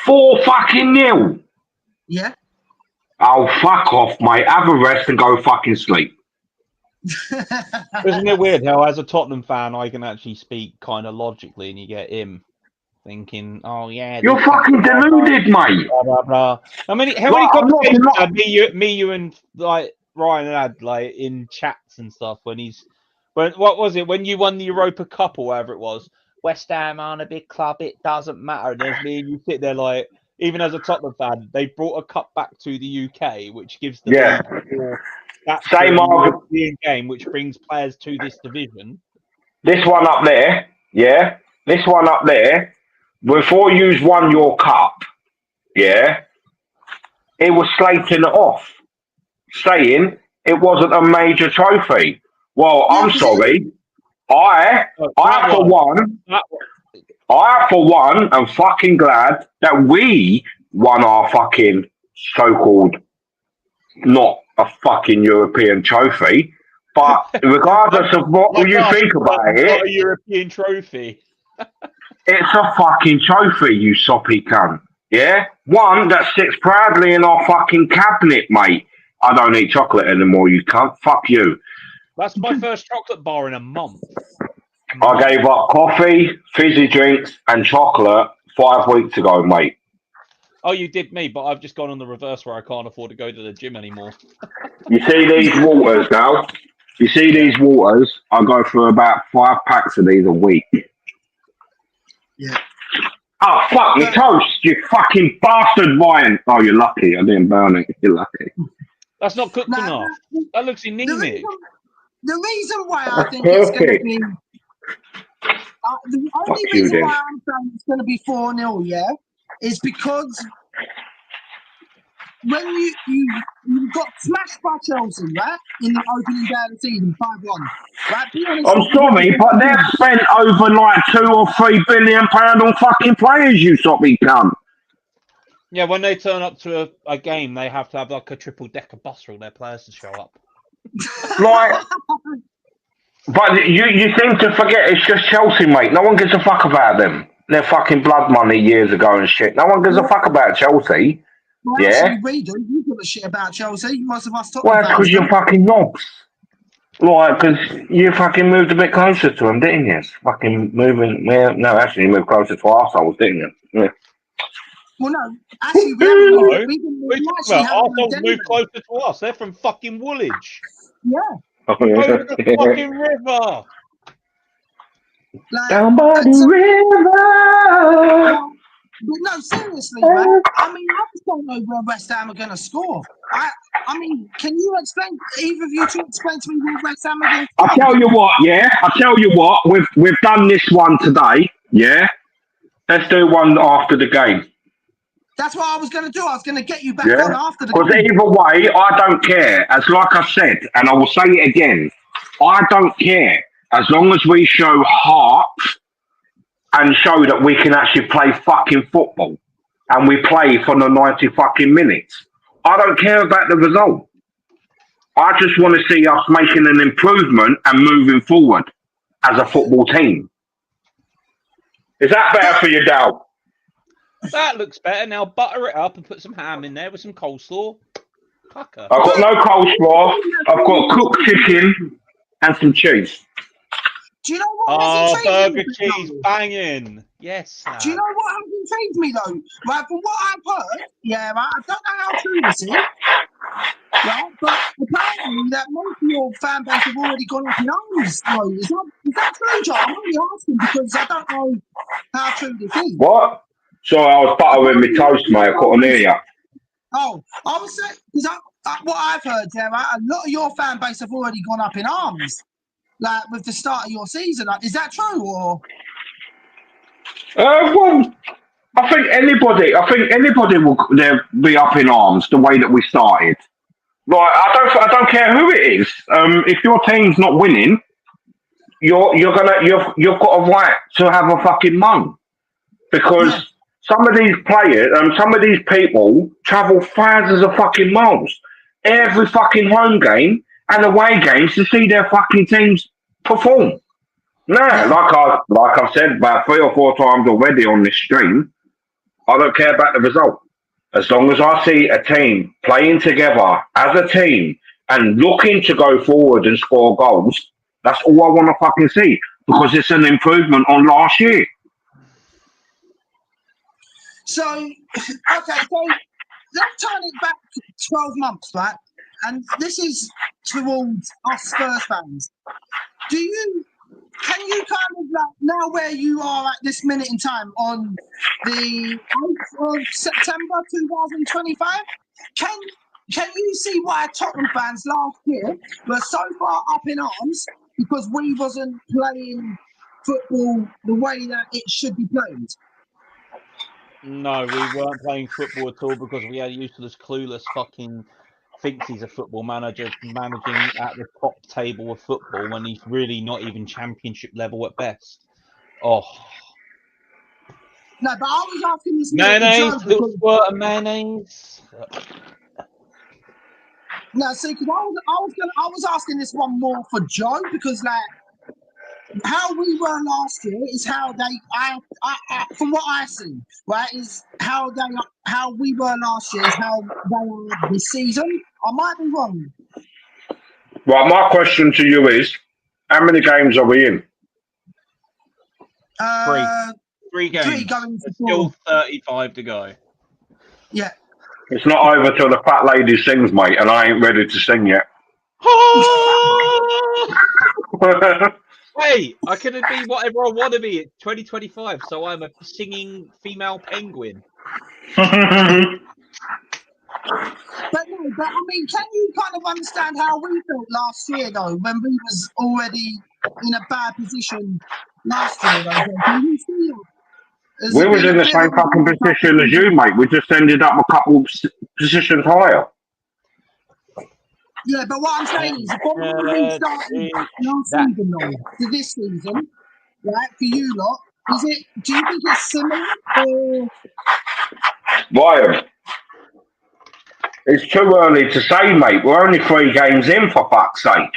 4-0. Yeah. Oh, fuck off, mate. Have a rest and go fucking sleep. Isn't it weird how, as a Tottenham fan, I can actually speak kind of logically, and you get him thinking, "Oh yeah, you're fucking deluded, mate." Blah blah blah. How many conversations had me, you, and like Ryan had like in chats and stuff when what was it when you won the Europa Cup or whatever it was? West Ham aren't a big club, it doesn't matter. And there's me and you sit there like, even as a Tottenham fan, they brought a cup back to the UK, which gives them that same European game, which brings players to this division. This one up there, yeah. This one up there, before you won your cup, yeah, it was slating it off, saying it wasn't a major trophy. Well, I'm sorry. I for one, am fucking glad that we won our fucking so-called not a fucking European trophy, but regardless of what you think about it, not a European trophy. It's a fucking trophy, you soppy cunt. Yeah, one that sits proudly in our fucking cabinet, mate. I don't eat chocolate anymore, you cunt. Fuck you. That's my first chocolate bar in a month. I gave up coffee, fizzy drinks, and chocolate 5 weeks ago, mate. Oh, you did me, but I've just gone on the reverse where I can't afford to go to the gym anymore. You see these waters now? You see these waters? I go through about 5 packs of these a week. Yeah. Oh, fuck me toast, you fucking bastard, Ryan. Oh, you're lucky. I didn't burn it. You're lucky. That's not cooked enough. That looks anemic. The reason why I think it's going to be... the only reason why I'm saying it's going to be 4-0, yeah, is because when you got smashed by Chelsea, right, in the opening day of the season, 5-1. Right? I'm sorry, but they've spent over like £2 or £3 billion on fucking players, you soppy cunt. Yeah, when they turn up to a game, they have to have like a triple-decker bus for all their players to show up. Like, but you seem to forget it's just Chelsea, mate. No one gives a fuck about them. Their fucking blood money years ago and shit. No one gives a fuck about Chelsea. Well, yeah? Actually, we do. You give a shit about Chelsea. Most of us talk well, about that's because you're fucking knobs. Like, because you fucking moved a bit closer to them, didn't you? Fucking moving... Well, no, actually, you moved closer to arseholes, didn't you? Yeah. Well, no, actually, we haven't. Arsenal moved closer to us. They're from fucking Woolwich. Yeah. Over the fucking river. Like, down by the river. But no, seriously, man. I mean, I just don't know where West Ham are going to score. I mean, can you explain, either of you to explain to me where West Ham are going to score? I'll tell you what, yeah. I'll tell you what. We've done this one today, yeah. Let's do one after the game. That's what I was going to do. I was going to get you back on after the game. Because either way, I don't care. As like I said, and I will say it again, I don't care. As long as we show heart and show that we can actually play fucking football and we play for the 90 fucking minutes. I don't care about the result. I just want to see us making an improvement and moving forward as a football team. Is that better for you, Dal? That looks better. Now butter it up and put some ham in there with some coleslaw. Pucker. I've got no coleslaw. I've got cooked chicken and some cheese. Do you know what? Burger cheese banging. Yes. Do you know what has intrigued me though? Right, from what I've heard, yeah, right, I don't know how true this is. Right, but apparently that most of your fan base have already gone up in arms. So is that true, John? I'm only asking because I don't know how true this is. What? Sorry, I was buttering my toast, mate. I couldn't hear you. Oh, I was saying, because what I've heard, yeah, right, a lot of your fan base have already gone up in arms, like with the start of your season. Like, is that true, or? Well, I think anybody will be up in arms the way that we started. Like, I don't care who it is. If your team's not winning, you've got a right to have a fucking moan, because some of these players, some of these people travel thousands of fucking miles every fucking home game and away games to see their fucking teams perform. No, like I've said about 3 or 4 times already on this stream, I don't care about the result. As long as I see a team playing together as a team and looking to go forward and score goals, that's all I want to fucking see, because it's an improvement on last year. So, okay, so let's turn it back 12 months, right? And this is towards us Spurs fans. Can you kind of, like, now where you are at this minute in time on the 8th of September 2025, can you see why Tottenham fans last year were so far up in arms because we wasn't playing football the way that it should be played? No, we weren't playing football at all because we had useless, clueless fucking thinks he's a football manager managing at the top table of football when he's really not even championship level at best. Oh. No, but I was asking this mayonnaise, little squirt of mayonnaise. No, see, because I was asking this one more for Joe, because like how we were last year is how I from what I see, right, is how we were last year is how they are this season. I might be wrong. Right, my question to you is, how many games are we in? 3 games. 3 going for 4. Still 35 to go. Yeah. It's not over till the fat lady sings, mate, and I ain't ready to sing yet. Hey, I can be whatever I want to be. It's 2025, so I'm a singing female penguin. But no, but I mean, can you kind of understand how we felt last year, though, when we was already in a bad position last year, though? Can you see it? We was in the same fucking position as you, mate. We just ended up a couple positions higher. Yeah, but what I'm saying is, from we started last season, though, to this season, right, for you lot, do you think it's similar, or? Ryan, it's too early to say, mate. We're only 3 games in, for fuck's sake.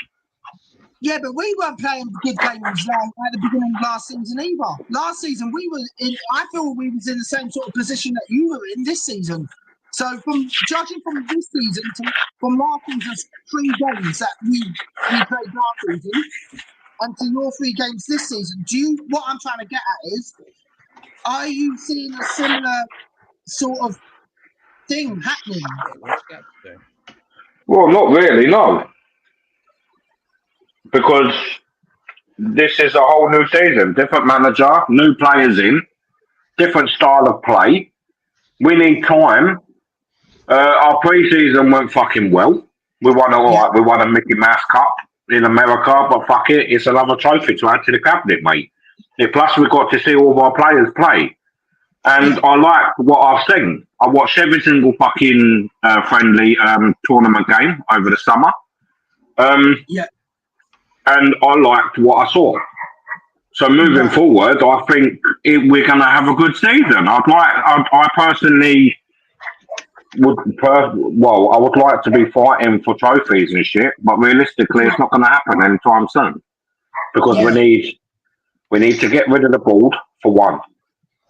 Yeah, but we weren't playing good games at the beginning of last season either. Last season, we were in. I feel we was in the same sort of position that you were in this season. So, judging from this season from last season's 3 games that we played last season, and to your 3 games this season, what I'm trying to get at is, are you seeing a similar sort of thing happening? Well, not really, no. Because this is a whole new season. Different manager, new players in, different style of play. We need time. Our pre-season went fucking well. We won we won a Mickey Mouse Cup in America, but fuck it, it's another trophy to add to the cabinet, mate. Plus, we got to see all of our players play. And I liked what I've seen. I watched every single fucking friendly tournament game over the summer. And I liked what I saw. So moving forward, I think we're going to have a good season. I personally I would like to be fighting for trophies and shit, but realistically, it's not going to happen anytime soon because we need to get rid of the board for one.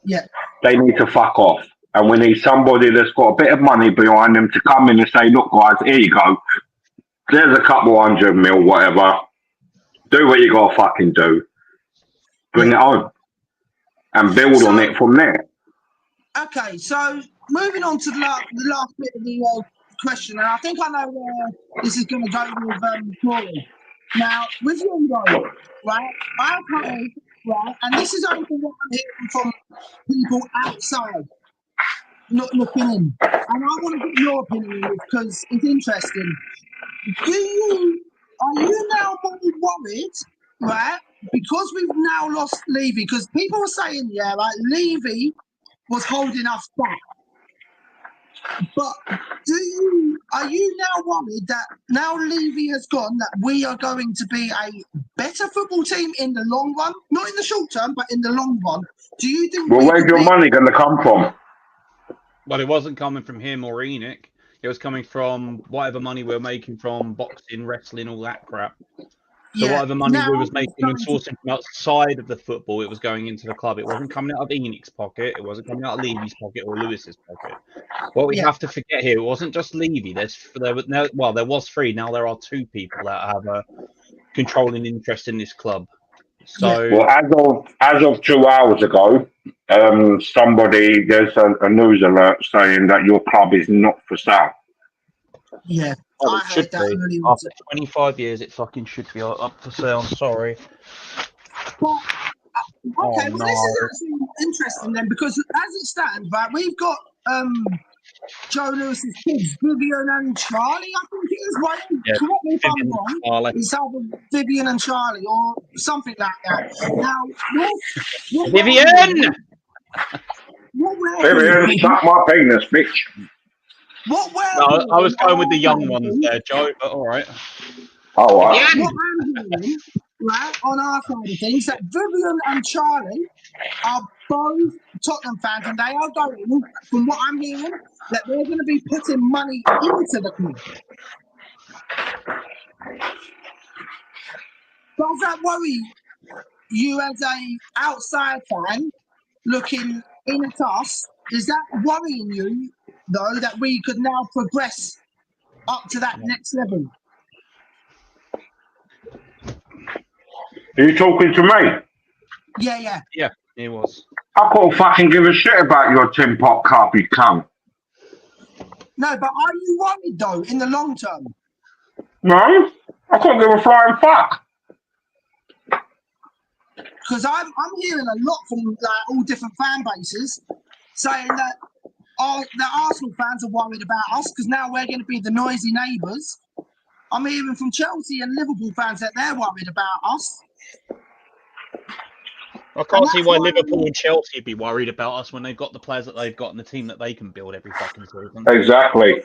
Yeah, they need to fuck off, and we need somebody that's got a bit of money behind them to come in and say, "Look, guys, here you go. There's a couple $100 million, whatever. Do what you gotta fucking do. Bring it home and build on it from there." Okay, so moving on to the last bit of the question, and I think I know where this is going to go with Corey. Now, with you, though, right? I've heard, right, and this is only what I'm hearing from people outside, not looking in. And I want to get your opinion on this because it's interesting. Are you now worried, right? Because we've now lost Levy, because people were saying, yeah, like Levy was holding us back. But are you now worried that now Levy has gone, that we are going to be a better football team in the long run? Not in the short term, but in the long run. Do you think? Well, where's your money going to come from? Well, it wasn't coming from him or Enoch. It was coming from whatever money we were making from boxing, wrestling, all that crap. So whatever money we was making and sourcing from outside of the football, it was going into the club. It wasn't coming out of Enoch's pocket. It wasn't coming out of Levy's pocket or Lewis's pocket. What we have to forget here, it wasn't just Levy. There was 3. Now there are 2 people that have a controlling interest in this club. So, well, as of 2 hours ago, there's a news alert saying that your club is not for sale. Yeah. Oh, it should be. After 25 years, it fucking should be up for sale. I'm sorry. But, okay, this is actually interesting then, because as it stands, right, we've got Joe Lewis's kids, Vivian and Charlie, I think it is, right? Yeah, correct me if I'm wrong. It's either Vivian and Charlie or something like that. Now, Vivian! Vivian, suck my penis, bitch. I was going with the young ones there, Joe, but all right. All right. What I'm hearing, right, on our side of things, that Vivian and Charlie are both Tottenham fans, and they are going, from what I'm hearing, that they're going to be putting money into the club. Does that worry you as a outside fan looking in at us? Is that worrying you, though, that we could now progress up to that next level? Are you talking to me? Yeah. Yeah, he was. I can't fucking give a shit about your Tin Pot Cup, you cunt. No, but are you worried, though, in the long term? No, I couldn't give a flying fuck. Because I'm hearing a lot from like all different fan bases saying that the Arsenal fans are worried about us because now we're going to be the noisy neighbours. I'm hearing from Chelsea and Liverpool fans that they're worried about us. I can't see why Liverpool and Chelsea would be worried about us when they've got the players that they've got in the team that they can build every fucking season. Exactly.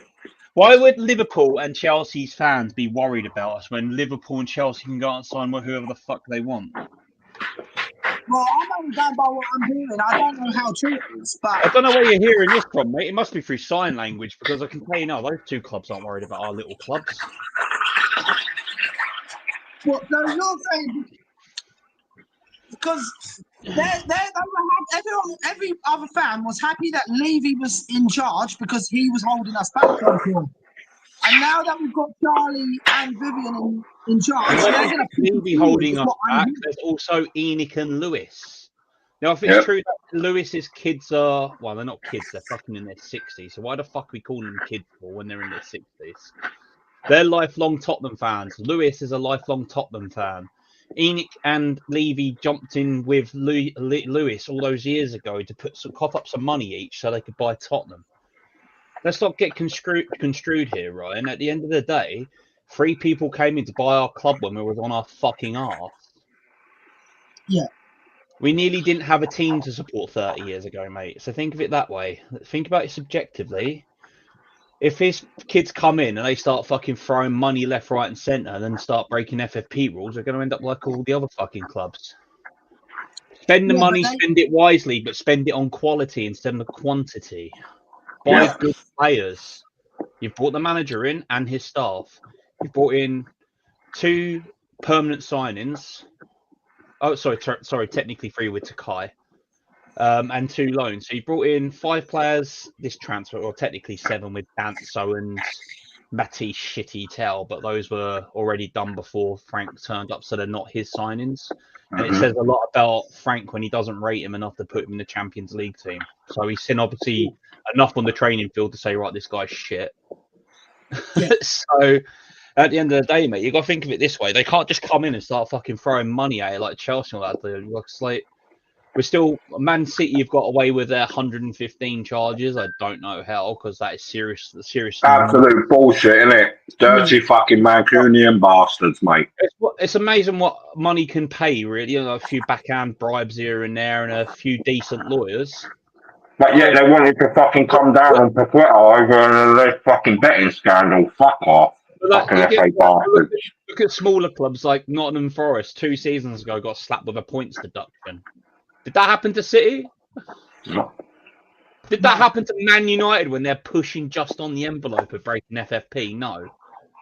Why would Liverpool and Chelsea's fans be worried about us when Liverpool and Chelsea can go out and sign whoever the fuck they want? Well, I'm only going by what I'm hearing. I don't know how true it is, but I don't know where you're hearing this from, mate. It must be through sign language because I can tell you now, those two clubs aren't worried about our little clubs. what so you're saying because every other fan was happy that Levy was in charge because he was holding us back so far. And now that we've got Charlie and Vivian in charge, they're going to Levy holding us back. There's also ENIC and Lewis. Now, if it's true that Lewis's kids are, well, they're not kids, they're fucking in their 60s. So why the fuck are we calling them kids for when they're in their 60s? They're lifelong Tottenham fans. Lewis is a lifelong Tottenham fan. ENIC and Levy jumped in with Lewis all those years ago to cough up some money each so they could buy Tottenham. Let's not get construed here, Ryan. At the end of the day, 3 people came in to buy our club when we were on our fucking arse. Yeah. We nearly didn't have a team to support 30 years ago, mate. So think of it that way. Think about it subjectively. If his kids come in and they start fucking throwing money left, right, and centre and then start breaking FFP rules, they're going to end up like all the other fucking clubs. Spend the money, spend it wisely, but spend it on quality instead of quantity. Buy good players. You've brought the manager in and his staff. You've brought in 2 permanent signings. Oh, sorry, technically 3 with Takai. And 2 loans. So you brought in 5 players this transfer, or technically 7 with Danso and Matisse Shitty-Tell, but those were already done before Frank turned up, so they're not his signings. And it says a lot about Frank when he doesn't rate him enough to put him in the Champions League team. So he's seen obviously enough on the training field to say, right, this guy's shit. Yeah. So at the end of the day, mate, you got to think of it this way. They can't just come in and start fucking throwing money at it like Chelsea are doing. It's like, we're still, Man City have got away with their 115 charges. I don't know how, because that is serious. Absolute bullshit, isn't it? Dirty fucking Mancunian bastards, mate. It's amazing what money can pay, really. You know, a few backhand bribes here and there and a few decent lawyers. But yet they wanted to fucking come down on Twitter over the fucking betting scandal. Fuck off. Look at smaller clubs like Nottingham Forest 2 seasons ago got slapped with a points deduction. Did that happen to City? No. Did that happen to Man United when they're pushing just on the envelope of breaking FFP? No.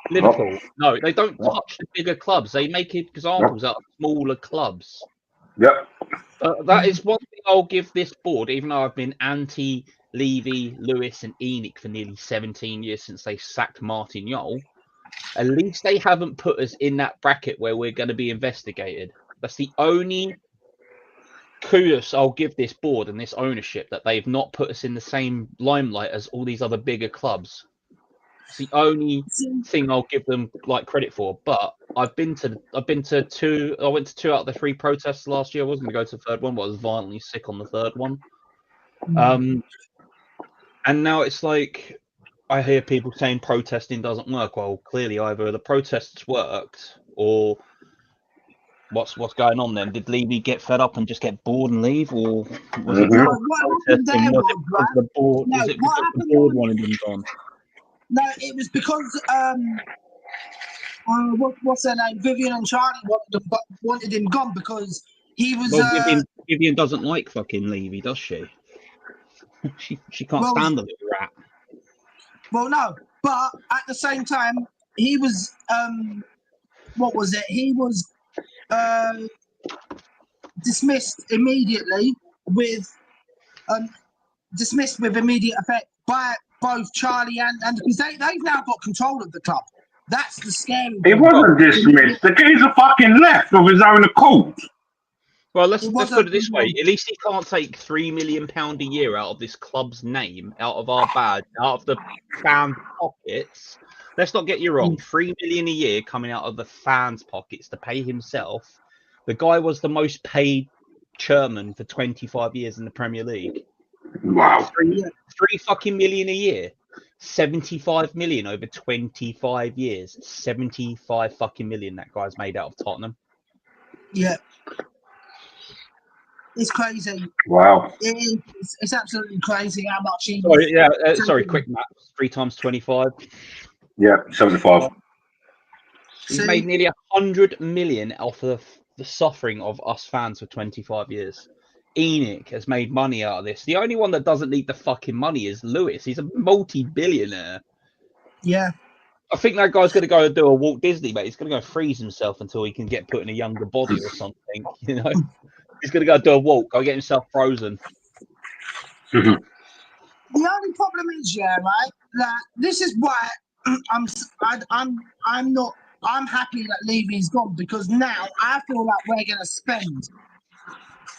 Liverpool? No, they don't touch the bigger clubs. They make examples out of smaller clubs. Yep. That is one thing I'll give this board, even though I've been anti-Levy, Lewis and ENIC for nearly 17 years since they sacked Martin Jol. At least they haven't put us in that bracket where we're going to be investigated. That's the only kudos I'll give this board and this ownership, that they've not put us in the same limelight as all these other bigger clubs. It's the only thing I'll give them like credit for. But I went to 2 out of the 3 protests last year. I wasn't going to go to the 3rd one, but I was violently sick on the 3rd one. And now it's like I hear people saying protesting doesn't work. Well, clearly either the protests worked or what's going on then? Did Levy get fed up and just get bored and leave, or was it protesting? Was it because the board? Is it because the board wanted him gone? No, it was because what's her name? Vivian and Charlie wanted him gone because he was. Well, Vivian doesn't like fucking Levy, does she? she can't stand the little rat. Well, no, but at the same time, he was. What was it? He was. Dismissed immediately with immediate effect by both Charlie and because they've now got control of the club. That's the scary thing. He wasn't dismissed. The geezer fucking left of his own accord. Well, let's put it this way. At least he can't take £3 million a year out of this club's name, out of our badge, out of the fan pockets, let's not get you wrong. 3 million a year coming out of the fans' pockets to pay himself. The guy was the most paid chairman for 25 years in the Premier League. Wow. Three fucking million a year. 75 million over 25 years. 75 fucking million that guy's made out of Tottenham. Yeah. It's crazy. Wow. It's absolutely crazy how much he... Sorry, quick maths. 3 times 25. Yeah, 75. He's made nearly 100 million off of the suffering of us fans for 25 years. ENIC has made money out of this. The only one that doesn't need the fucking money is Lewis. He's a multi-billionaire. Yeah. I think that guy's going to go and do a Walt Disney, mate. He's going to go freeze himself until he can get put in a younger body or something, you know? He's going to go do a walk, go get himself frozen. The only problem is, right, that this is why I'm happy that Levy's gone, because now I feel like we're going to spend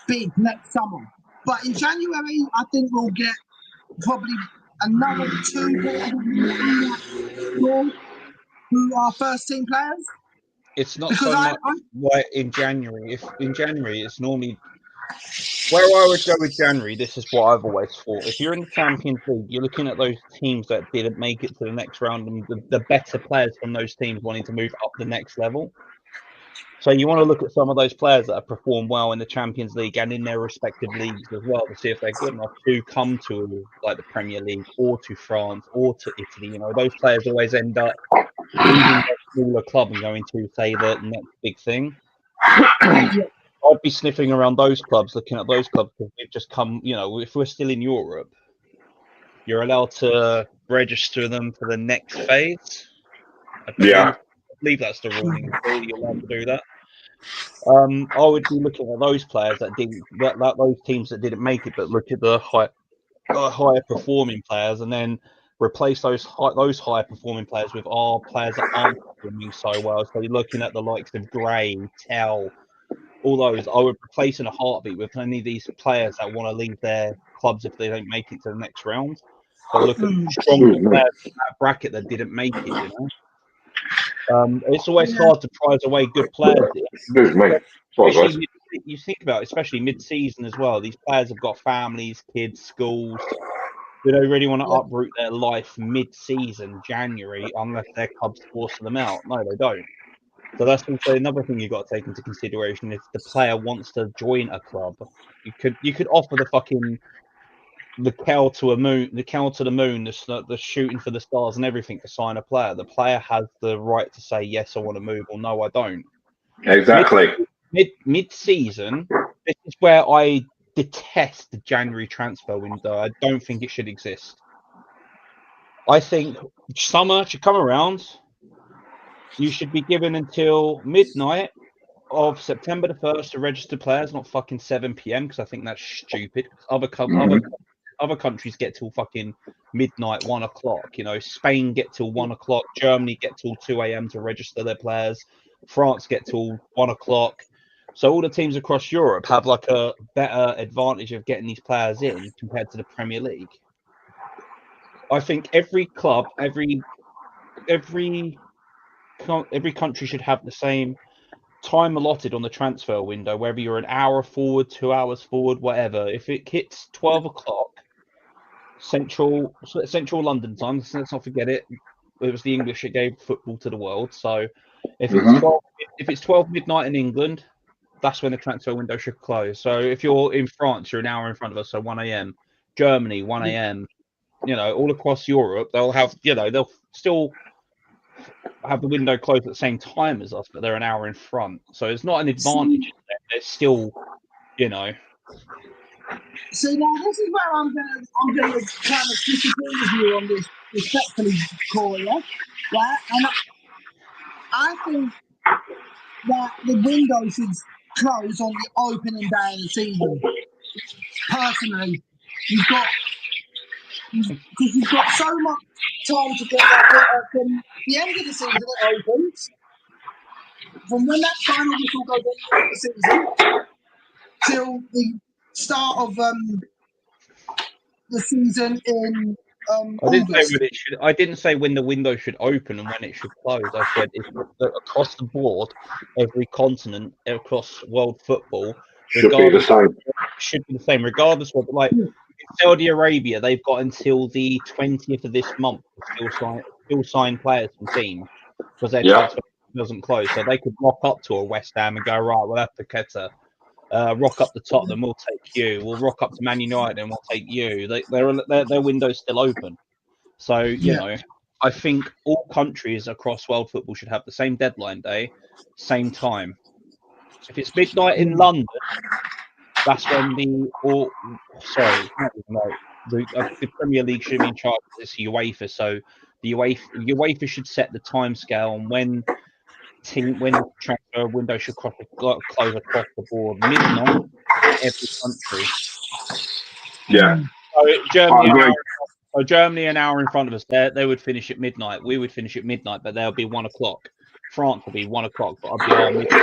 big next summer. But in January, I think we'll get probably another 2 who are first team players. It's not because so much why in January. If in January, it's normally where I would go with January. This is what I've always thought. If you're in the Champions League, you're looking at those teams that didn't make it to the next round, and the better players from those teams wanting to move up the next level. So you want to look at some of those players that have performed well in the Champions League and in their respective leagues as well to see if they're good enough to come to like the Premier League or to France or to Italy. You know, those players always end up leaving their smaller club and going to, say, the next big thing. I'd be sniffing around those clubs, looking at those clubs, because we've just come, you know, if we're still in Europe, you're allowed to register them for the next phase. I believe that's the ruling. You're allowed to do that. I would be looking at those players that didn't, those teams that didn't make it, but look at the higher performing players, and then replace those higher performing players with our players that aren't performing so well. So you're looking at the likes of Gray, Tell, all those. I would replace in a heartbeat with any of these players that want to leave their clubs if they don't make it to the next round. But look at the stronger players in that bracket that didn't make it, you know. It's always hard to prize away good players. Especially, you think about it, especially mid-season as well. These players have got families, kids, schools. Do they really want to uproot their life mid-season, January, unless their club's forcing them out? No, they don't. So that's also another thing you've got to take into consideration. If the player wants to join a club, you could offer the cow to the moon, the shooting for the stars and everything to sign a player. The player has the right to say, yes, I want to move, or no, I don't. Exactly. Mid-season, this is where I detest the January transfer window. I don't think it should exist. I think summer should come around. You should be given until midnight of September the 1st to register players, not fucking 7 p.m. because I think that's stupid. Other countries get till fucking midnight, 1 o'clock. You know, Spain get till 1 o'clock. Germany get till 2 a.m. to register their players. France get till 1 o'clock. So all the teams across Europe have like a better advantage of getting these players in compared to the Premier League. I think every club, every country should have the same time allotted on the transfer window, whether you're an hour forward, 2 hours forward, whatever. If it hits 12 o'clock central London time, let's not forget it. It was the English that gave football to the world. So if it's 12 midnight in England, that's when the transfer window should close. So if you're in France, you're an hour in front of us, so 1 a.m. Germany, 1 a.m. You know, all across Europe, they'll still have the window closed at the same time as us, but they're an hour in front. So it's not an advantage. It's still, you know. See, now this is where I'm gonna kind of disagree with you on this respectfully, Corey. Right? And I think that the window should close on the opening day of the season. Personally, because you've got so much time to get that from the end of the season it opens, from when that final whistle goes at the end of the season till the start of the season in I didn't say August. when it should. I didn't say when the window should open and when it should close. I said across the board, every continent across world football, Should be the same. should be the same, regardless of like in Saudi Arabia, they've got until the 20th of this month to still sign players from teams because their transfer doesn't close. So they could rock up to a West Ham and go, right, we'll have Paqueta. Rock up to Tottenham, we'll take you. We'll rock up to Man United and we'll take you. Their window's still open. So, you know, I think all countries across world football should have the same deadline day, same time. If it's midnight in London, that's when the Premier League should be in charge of this UEFA. So the UEFA should set the timescale on when transfer window should close across the board. Midnight every country. Yeah. So Germany an hour in front of us. They would finish at midnight. We would finish at midnight, but they'll be 1 o'clock. France will be 1 o'clock, but I'll be on midnight.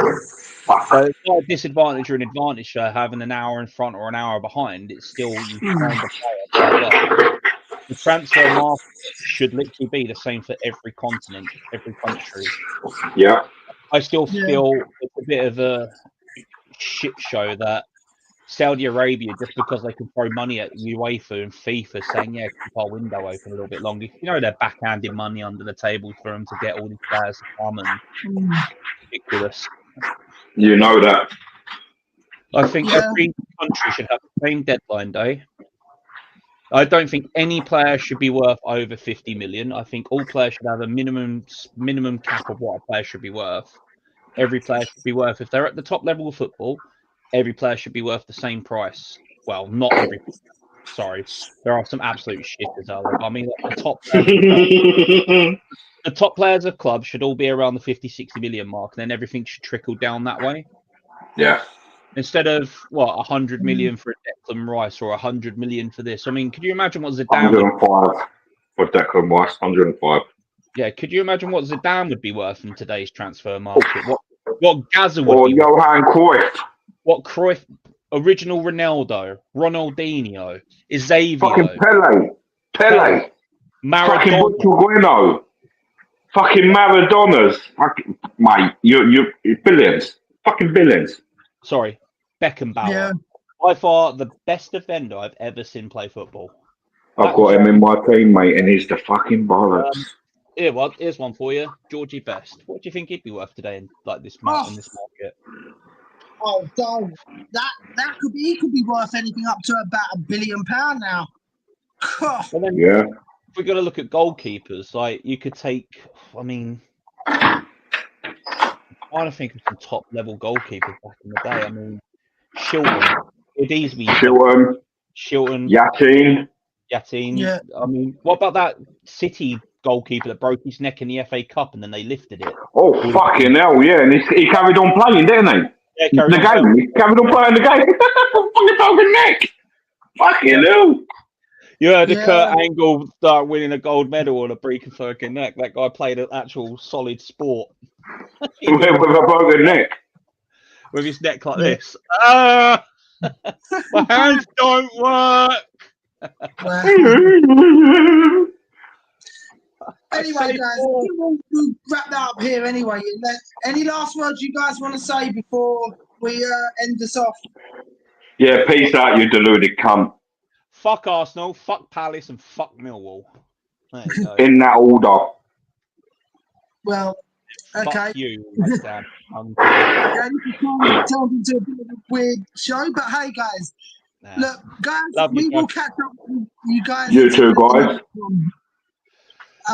So it's not a disadvantage or an advantage for having an hour in front or an hour behind. It's still you find the player. The transfer market should literally be the same for every continent, every country. Yeah. I still feel it's a bit of a shit show that Saudi Arabia, just because they can throw money at UEFA and FIFA saying, yeah, keep our window open a little bit longer. You know, they're backhanding money under the table for them to get all these players to come and ridiculous. You know that. I think every country should have the same deadline day. I don't think any player should be worth over 50 million. I think all players should have a minimum cap of what a player should be worth. Every player should be worth, if they're at the top level of football, every player should be worth the same price. Well, not every. Sorry, there are some absolute shitters out there. I mean, the top players of clubs should all be around the 50, 60 million mark, and then everything should trickle down that way. Yeah. Instead of 100 million for Declan Rice or 100 million for this. I mean, could you imagine what Zidane? 105 for Declan Rice. 105. Yeah, could you imagine what Zidane would be worth in today's transfer market? What Gaza would be Johan Cruyff. What Cruyff, original Ronaldo, Ronaldinho, Eusebio, fucking Pele, Maradona, fucking Bueno, fucking Maradonas, fucking mate, you billions, fucking billions. Sorry, Beckenbauer. By far the best defender I've ever seen play football. I've got him in my team, mate, and he's the fucking bollocks. Here's one for you, Georgie Best. What do you think he'd be worth today in this market? Oh, don't. That could be. He could be worth anything up to about £1 billion now. Then, if we're going to look at goalkeepers, like you could take. I mean, I don't think of some top level goalkeepers back in the day. I mean, Shilton. It'd easily be Shilton. Yatin. Yeah. I mean, what about that City goalkeeper that broke his neck in the FA Cup and then they lifted it? Oh, fucking hell, yeah. And he carried on playing, didn't he? Yeah, He carried on playing the game. Fucking broken neck. Fucking hell. You heard Kurt Angle start winning a gold medal on a broken neck. That guy played an actual solid sport. With a broken neck. With his neck like this. My hands don't work. Anyway, guys, we'll wrap that up here anyway. Any last words you guys want to say before we end this off? Yeah, peace out, you deluded cunt. Fuck Arsenal, fuck Palace, and fuck Millwall. There you go. In that order. Well, okay. Fuck you, West Ham. Yeah, this turned into a bit of a weird show, but hey, guys. Look, guys, we will catch up with you guys. You too, guys.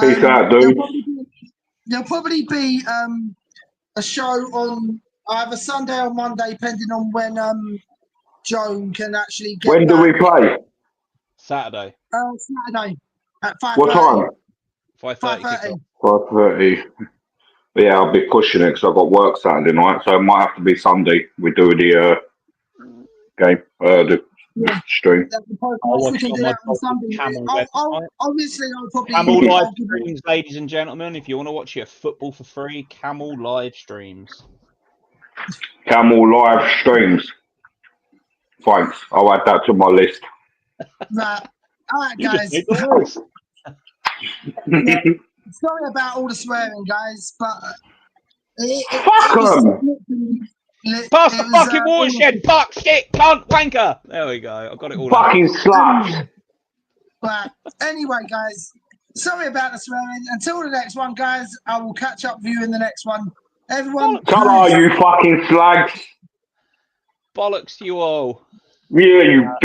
Peace out, dude. There'll probably be a show on either Sunday or Monday, depending on when Joan can actually get. When do we play? Saturday. Saturday at 5:30. What time? 5:30. 5:30. Yeah, I'll be pushing it because I've got work Saturday night, so it might have to be Sunday. We do the game, the stream. Obviously, I'll probably. Camel live streams, ladies and gentlemen. If you want to watch your football for free, Camel live streams. Camel live streams. Thanks. I'll add that to my list. Right. All right, guys. Yeah. Sorry about all the swearing, guys, but Fuck them. Pass the fucking watershed, fuck, shit, cunt, wanker. There we go. I got it all out. Fucking sluts. But anyway, guys, sorry about the swearing. Until the next one, guys, I will catch up with you in the next one. Everyone, Come on, you fucking slugs. Bollocks to you all. Yeah, you